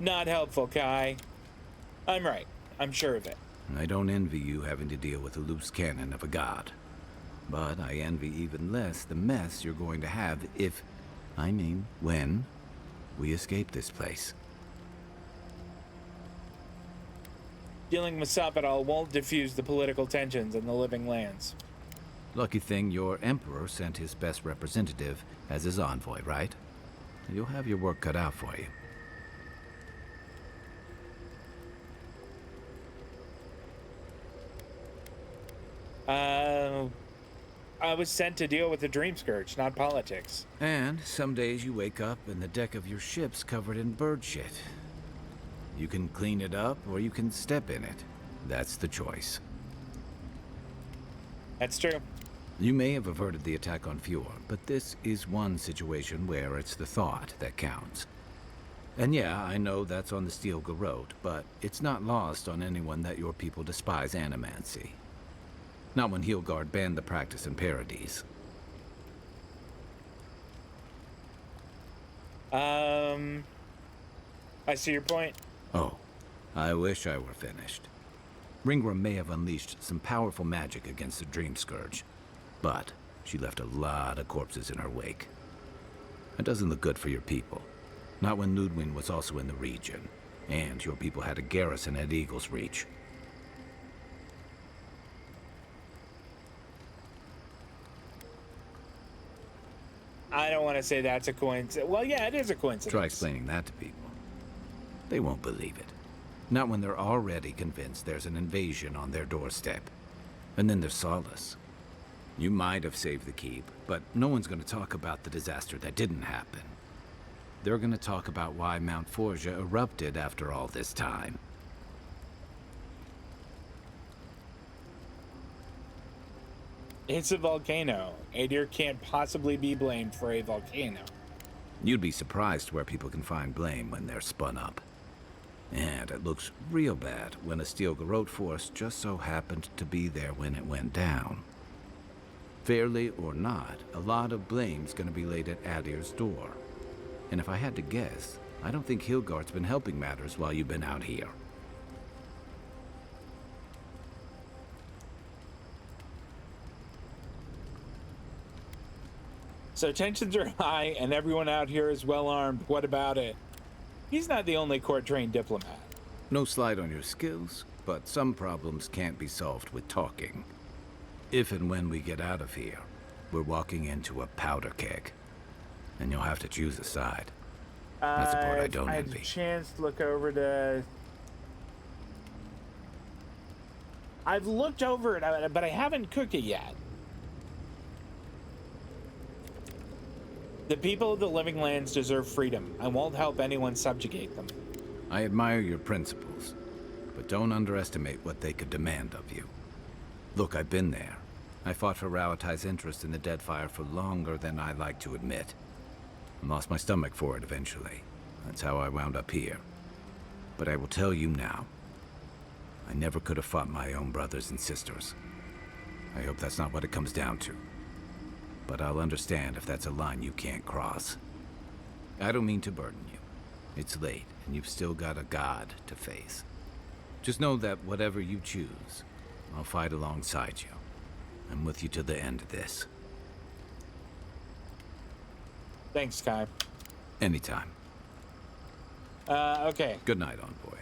Not helpful, Kai. I'm right. I'm sure of it. I don't envy you having to deal with a loose cannon of a god. But I envy even less the mess you're going to have if, I mean, when, we escape this place. Dealing with Sapadal won't diffuse the political tensions in the living lands. Lucky thing your emperor sent his best representative as his envoy, right? You'll have your work cut out for you. I was sent to deal with the Dream Scourge, not politics. And some days you wake up and the deck of your ship's covered in bird shit. You can clean it up or you can step in it. That's the choice. That's true. You may have averted the attack on Fjord, but this is one situation where it's the thought that counts. And yeah, I know that's on the Steel Garrote, but it's not lost on anyone that your people despise animancy. Not when Heelgard banned the practice in Paradise. I see your point. Oh, I wish I were finished. Ringram may have unleashed some powerful magic against the Dream Scourge, but she left a lot of corpses in her wake. It doesn't look good for your people. Not when Lodwyn was also in the region, and your people had a garrison at Eagle's Reach. I don't want to say that's a coincidence. Well, yeah, it is a coincidence. Try explaining that to people. They won't believe it. Not when they're already convinced there's an invasion on their doorstep. And then there's Solace. You might have saved the keep, but no one's going to talk about the disaster that didn't happen. They're going to talk about why Mount Forja erupted after all this time. It's a volcano. Adir can't possibly be blamed for a volcano. You'd be surprised where people can find blame when they're spun up. And it looks real bad when a Steel Garrote force just so happened to be there when it went down. Fairly or not, a lot of blame's gonna be laid at Adir's door. And if I had to guess, I don't think Heelgard's been helping matters while you've been out here. So tensions are high and everyone out here is well armed. What about it? He's not the only court-trained diplomat. No slight on your skills, but some problems can't be solved with talking. If and when we get out of here, we're walking into a powder keg. And you'll have to choose a side. That's the part I don't had envy. a chance to look over to... I've looked over it, but I haven't cooked it yet. The people of the Living Lands deserve freedom. I won't help anyone subjugate them. I admire your principles, but don't underestimate what they could demand of you. Look, I've been there. I fought for Rauatai's interest in the Deadfire for longer than I like to admit. I lost my stomach for it eventually. That's how I wound up here. But I will tell you now, I never could have fought my own brothers and sisters. I hope that's not what it comes down to. But I'll understand if that's a line you can't cross. I don't mean to burden you. It's late, and you've still got a god to face. Just know that whatever you choose, I'll fight alongside you. I'm with you to the end of this. Thanks, Kai. Anytime. Okay. Good night, envoy.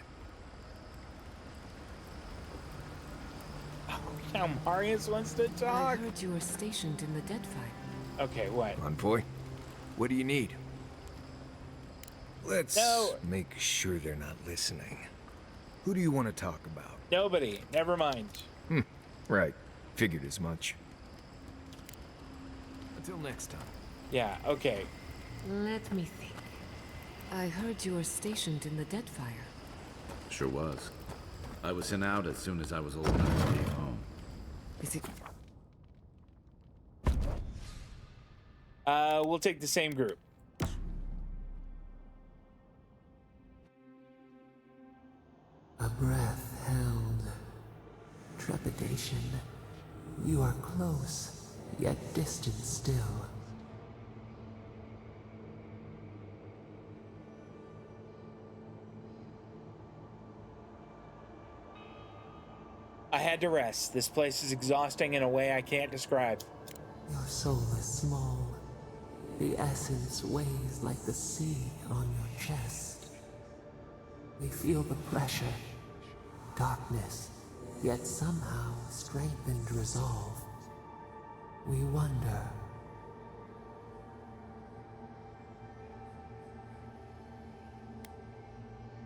Now Marius wants to talk. I heard you were stationed in the Deadfire. Okay, what? Envoy, what do you need? Let's make sure they're not listening. Who do you want to talk about? Nobody. Never mind. Right. Figured as much. Until next time. Yeah, okay. Let me think. I heard you were stationed in the Deadfire. Sure was. I was sent out as soon as I was old enough to leave home. Is it... We'll take the same group. A breath held. Trepidation. You are close, yet distant still. I had to rest. This place is exhausting in a way I can't describe. Your soul is small. The essence weighs like the sea on your chest. We feel the pressure, darkness, yet somehow strengthened resolve. We wonder.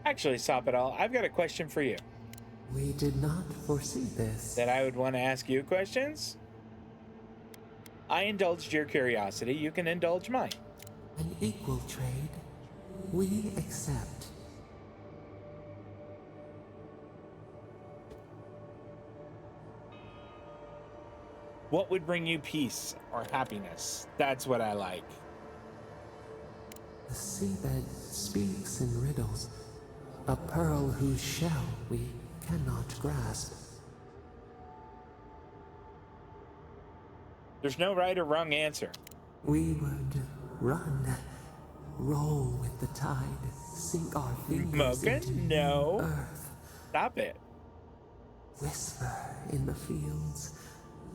Actually, Sapadal, I've got a question for you. We did not foresee this. That I would want to ask you questions? I indulged your curiosity, you can indulge mine. An equal trade. We accept. What would bring you peace or happiness? That's what I like. The seabed speaks in riddles. A pearl whose shell we cannot grasp. There's no right or wrong answer. We would run, roll with the tide, sink our fingers into no. earth. Stop it. Whisper in the fields,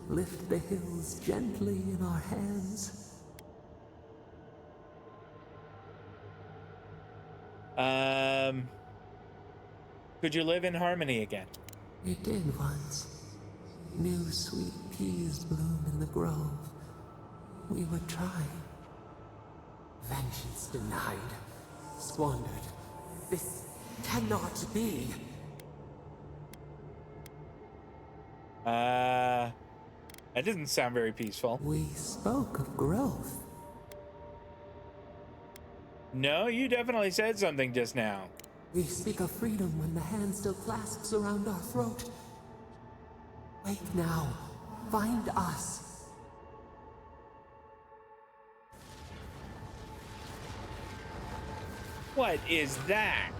lift the hills gently in our hands. Could you live in harmony again? We did once. New sweet peas bloom in the grove. We would try. Vengeance denied. Squandered. This cannot be. That doesn't sound very peaceful. We spoke of growth. No, you definitely said something just now. We speak of freedom when the hand still clasps around our throat. Wake now. Find us. What is that?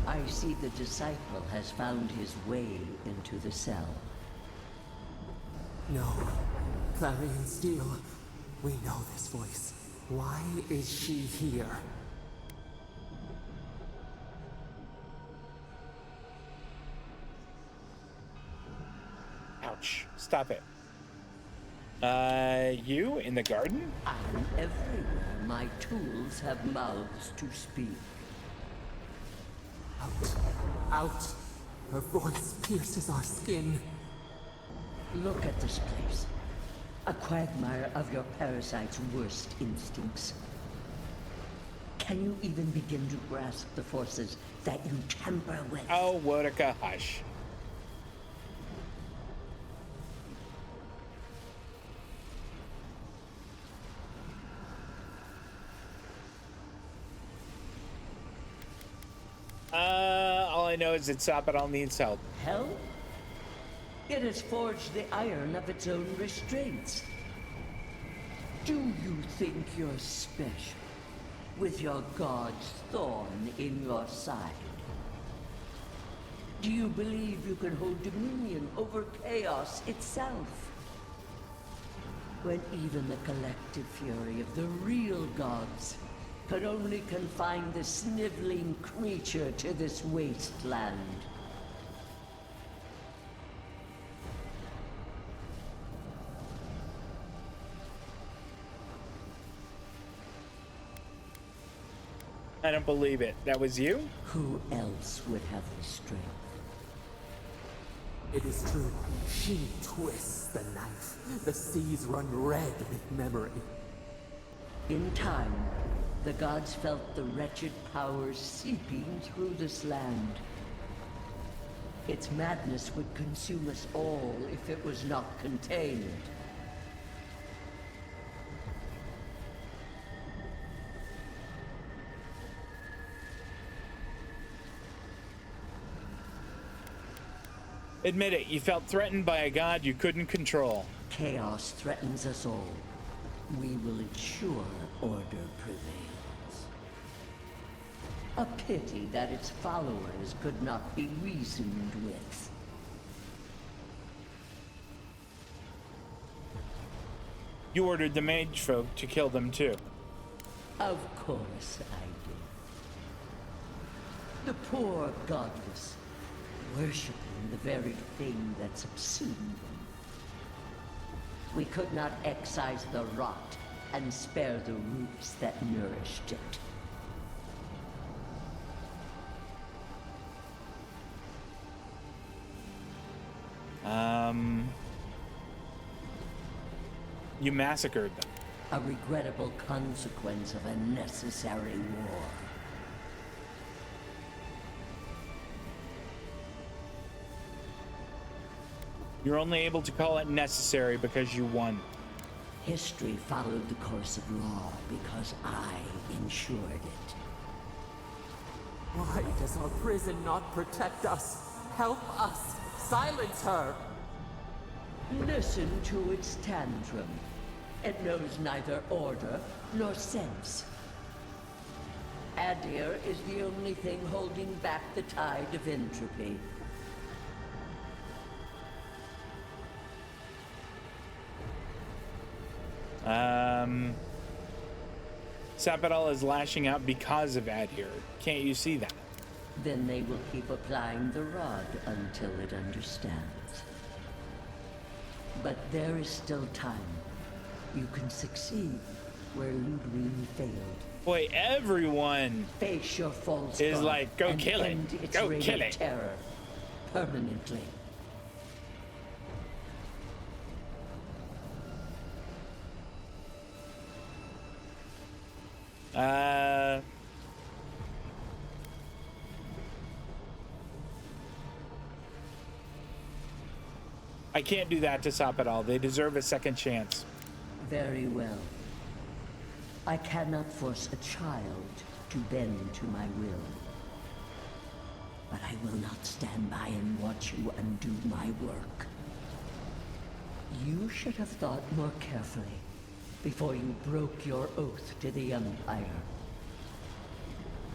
I see the disciple has found his way into the cell. No. Clarion Steel. We know this voice. Why is she here? Ouch. Stop it. You in the garden? I'm everywhere. My tools have mouths to speak. Out. Out. Her voice pierces our skin. Look at this place. A quagmire of your parasite's worst instincts. Can you even begin to grasp the forces that you tamper with? Oh, Wotica, hush. All I know is that Sapadal needs help. Help? It has forged the iron of its own restraints. Do you think you're special, with your god's thorn in your side? Do you believe you can hold dominion over chaos itself? When even the collective fury of the real gods could only confine the sniveling creature to this wasteland. I don't believe it. That was you? Who else would have the strength? It is true. She twists the knife. The seas run red with memory. In time, the gods felt the wretched powers seeping through this land. Its madness would consume us all if it was not contained. Admit it, you felt threatened by a god you couldn't control. Chaos threatens us all. We will ensure order prevails. A pity that its followers could not be reasoned with. You ordered the mage folk to kill them too. Of course I did. The poor godless, worshipping the very thing that subsumed them. We could not excise the rot and spare the roots that nourished it. You massacred them. A regrettable consequence of a necessary war. You're only able to call it necessary because you won. History followed the course of law because I ensured it. Why does our prison not protect us? Help us! Silence her! Listen to its tantrum. It knows neither order nor sense. Adir is the only thing holding back the tide of entropy. Sapadal is lashing out because of Adir. Can't you see that? Then they will keep applying the rod until it understands. But there is still time. You can succeed where Lodwyn failed. Boy, everyone face your false is god like, go and kill it. end its Go reign kill of it. terror permanently. I can't do that to Sapadal. They deserve a second chance. Very well. I cannot force a child to bend to my will. But I will not stand by and watch you undo my work. You should have thought more carefully before you broke your oath to the Empire.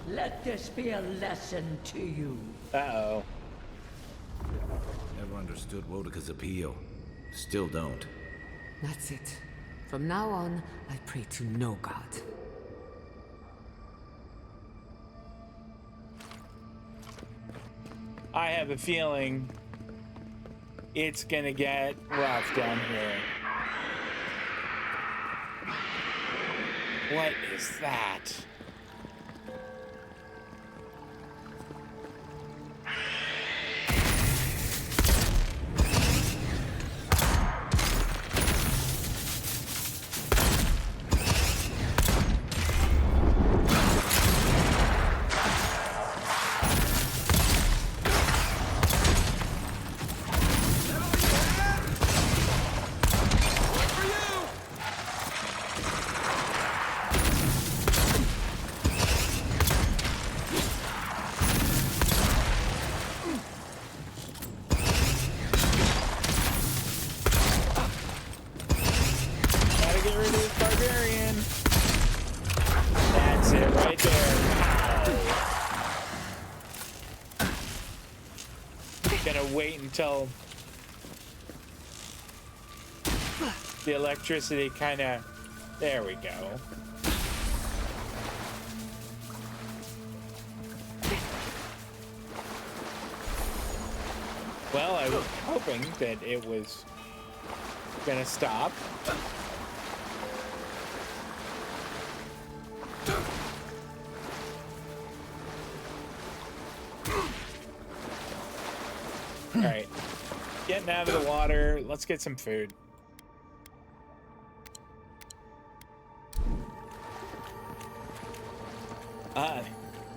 Let this be a lesson to you. Uh-oh. Never understood Wodika's appeal. Still don't. That's it. From now on, I pray to no god. I have a feeling it's gonna get rough down here. What is that? Wait until the electricity kind of... There we go. Well, I was hoping that it was gonna stop. All right, getting out of the water. Let's get some food.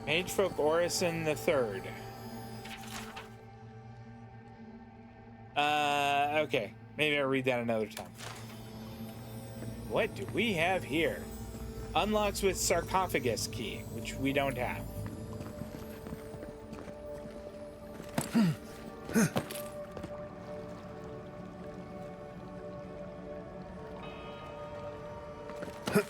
Magefolk Orison the Third. Okay, maybe I'll read that another time. What do we have here? Unlocks with sarcophagus key, which we don't have. Okay,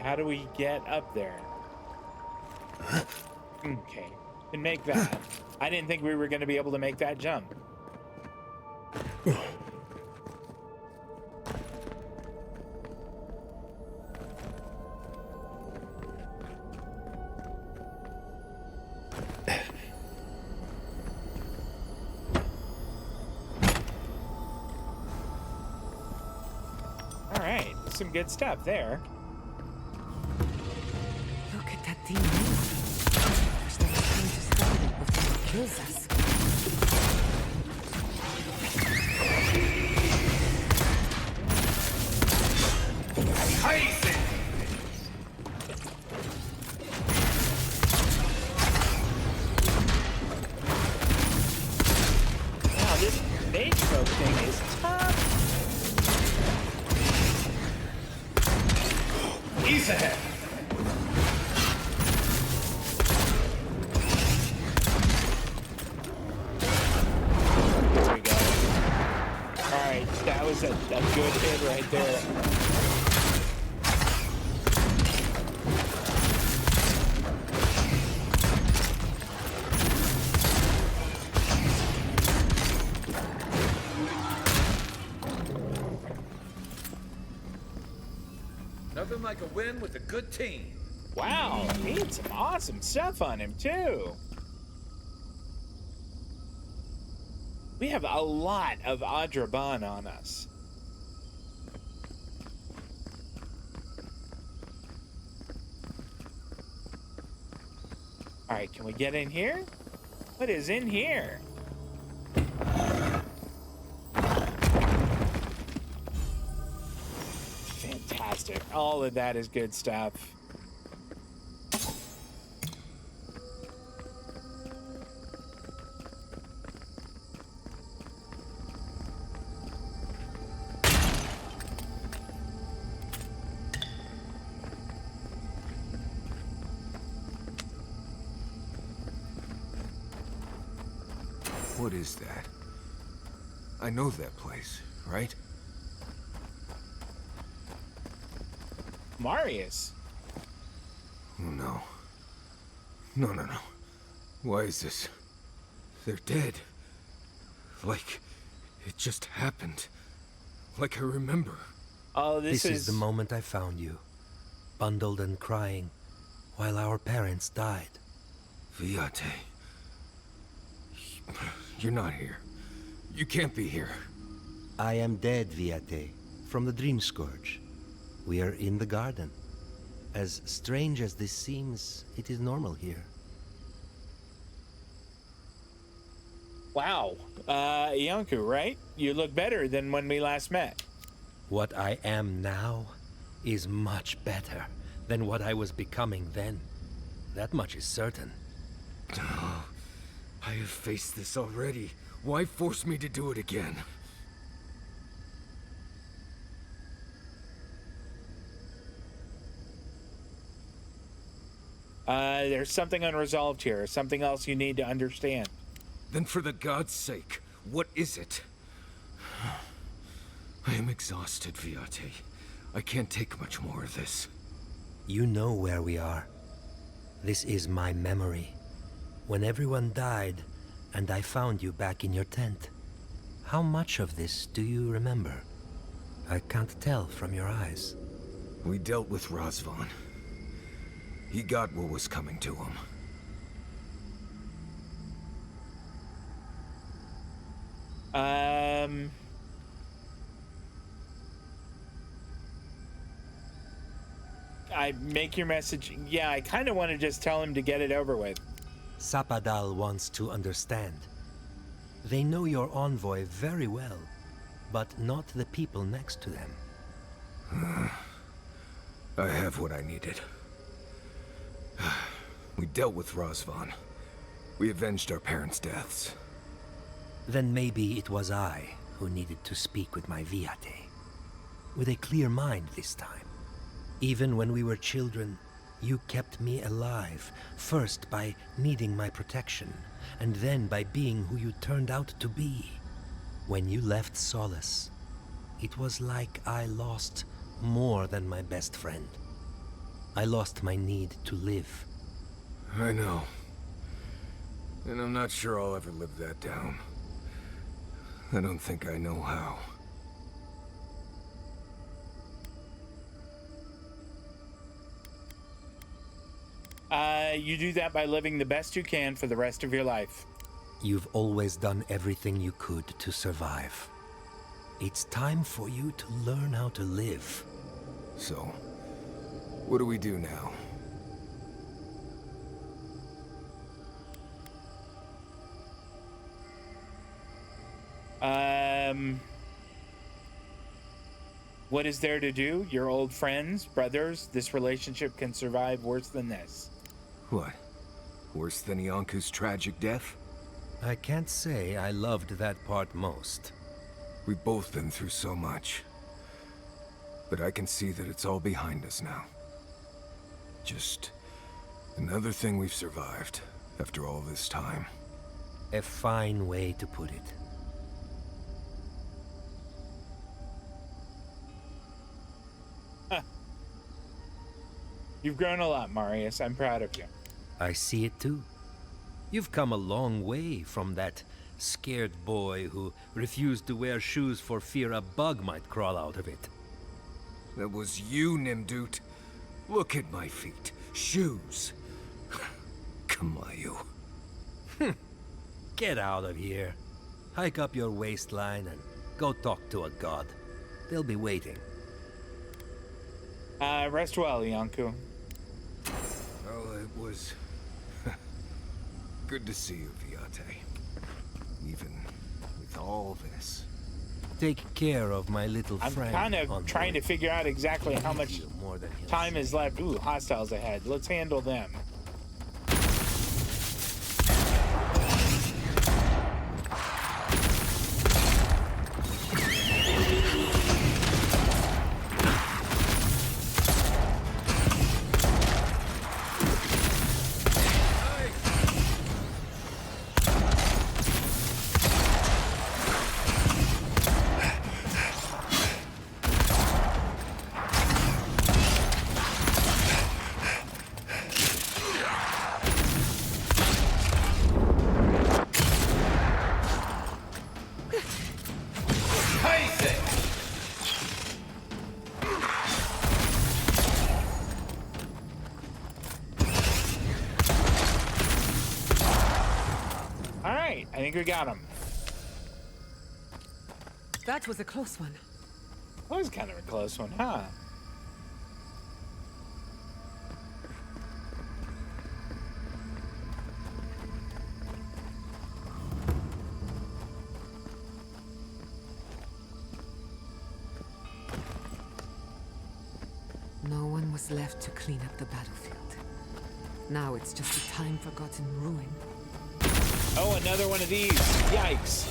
how do we get up there? Okay, can make that. I didn't think we were going to be able to make that jump. All right, some good stuff there. Look at that demon. Wish there was time to stop it before it kills us. Wow, this mage folk thing is tough. Ease ahead. There we go. All right, that was a good hit right there. Nothing like a win with a good team. Wow, he had some awesome stuff on him too. We have a lot of Adraban on us. All right, can we get in here? What is in here? Fantastic. All of that is good stuff. What is that? I know that place, right? Marius. Oh no. No. Why is this? They're dead. Like it just happened. Like I remember. Oh, This is the moment I found you, bundled and crying, while our parents died. Viate. You're not here. You can't be here. I am dead, Viate, from the Dream Scourge. We are in the garden. As strange as this seems, it is normal here. Wow. Yonku, right? You look better than when we last met. What I am now is much better than what I was becoming then. That much is certain. I have faced this already. Why force me to do it again? There's something unresolved here. Something else you need to understand. Then for the god's sake, what is it? I am exhausted, Viate. I can't take much more of this. You know where we are. This is my memory. When everyone died, and I found you back in your tent. How much of this do you remember? I can't tell from your eyes. We dealt with Razvan. He got what was coming to him. I make your message. Yeah, I kind of want to just tell him to get it over with. Sapadal wants to understand. They know your envoy very well, but not the people next to them. I have what I needed. We dealt with Razvan. We avenged our parents' deaths. Then maybe it was I who needed to speak with my Viate. With a clear mind this time. Even when we were children, you kept me alive, first by needing my protection, and then by being who you turned out to be. When you left Solace, it was like I lost more than my best friend. I lost my need to live. I know. And I'm not sure I'll ever live that down. I don't think I know how. You do that by living the best you can for the rest of your life. You've always done everything you could to survive. It's time for you to learn how to live. So, what do we do now? What is there to do? Your old friends, brothers, this relationship can survive worse than this. What? Worse than Ianku's tragic death? I can't say I loved that part most. We've both been through so much. But I can see that it's all behind us now. Just another thing we've survived after all this time. A fine way to put it. You've grown a lot, Marius. I'm proud of you. I see it too. You've come a long way from that scared boy who refused to wear shoes for fear a bug might crawl out of it. That was you, Nimdut. Look at my feet. Shoes. Kamayu. Get out of here. Hike up your waistline and go talk to a god. They'll be waiting. Rest well, Ianku. Well, it was good to see you, Viate. Even with all this. Take care of my little I'm friend. kind of trying to figure out exactly how much time is left. Ooh, hostiles ahead. Let's handle them. I think we got him. That was a close one. That was kind of a close one, huh? No one was left to clean up the battlefield. Now it's just a time-forgotten ruin. Oh, another one of these. Yikes.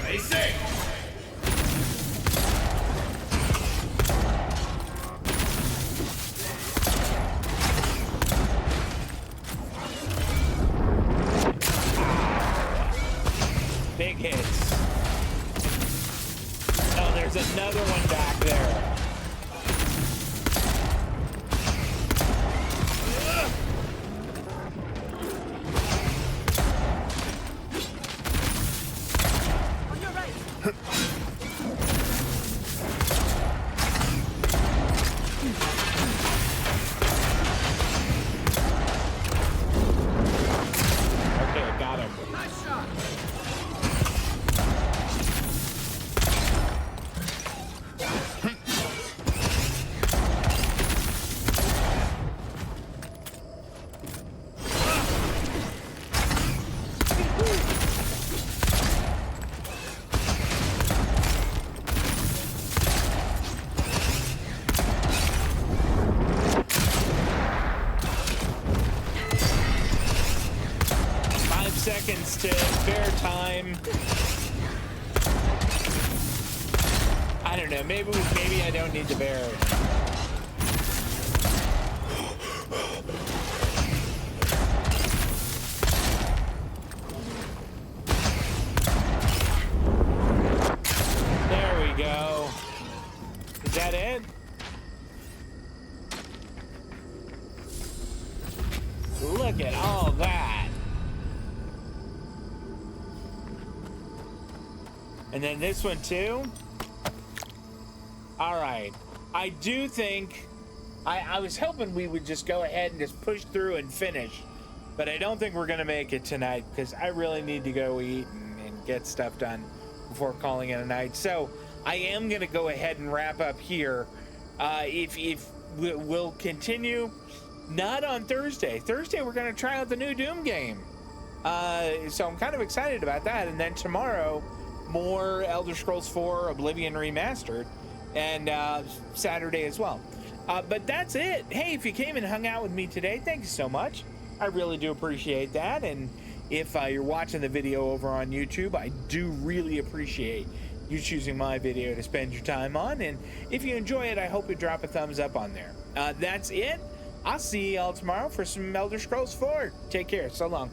Basic! Big hits. Oh, there's another one back there. On your right. Okay, got him. Nice shot. time. I don't know. Maybe I don't need to bear it. There we go. Is that it? Look at all that. And then this one too. All right. I do think I was hoping we would just go ahead and just push through and finish, but I don't think we're gonna make it tonight because I really need to go eat and get stuff done before calling it a night. So I am gonna go ahead and wrap up here. If we'll continue, not on Thursday. Thursday we're gonna try out the new Doom game. So I'm kind of excited about that. And then tomorrow, more Elder Scrolls 4 Oblivion Remastered, and Saturday as well. But that's it. Hey, if you came and hung out with me today, thank you so much. I really do appreciate that. And if you're watching the video over on YouTube, I do really appreciate you choosing my video to spend your time on. And if you enjoy it, I hope you drop a thumbs up on there. That's it. I'll see y'all tomorrow for some Elder Scrolls 4. Take care. So long.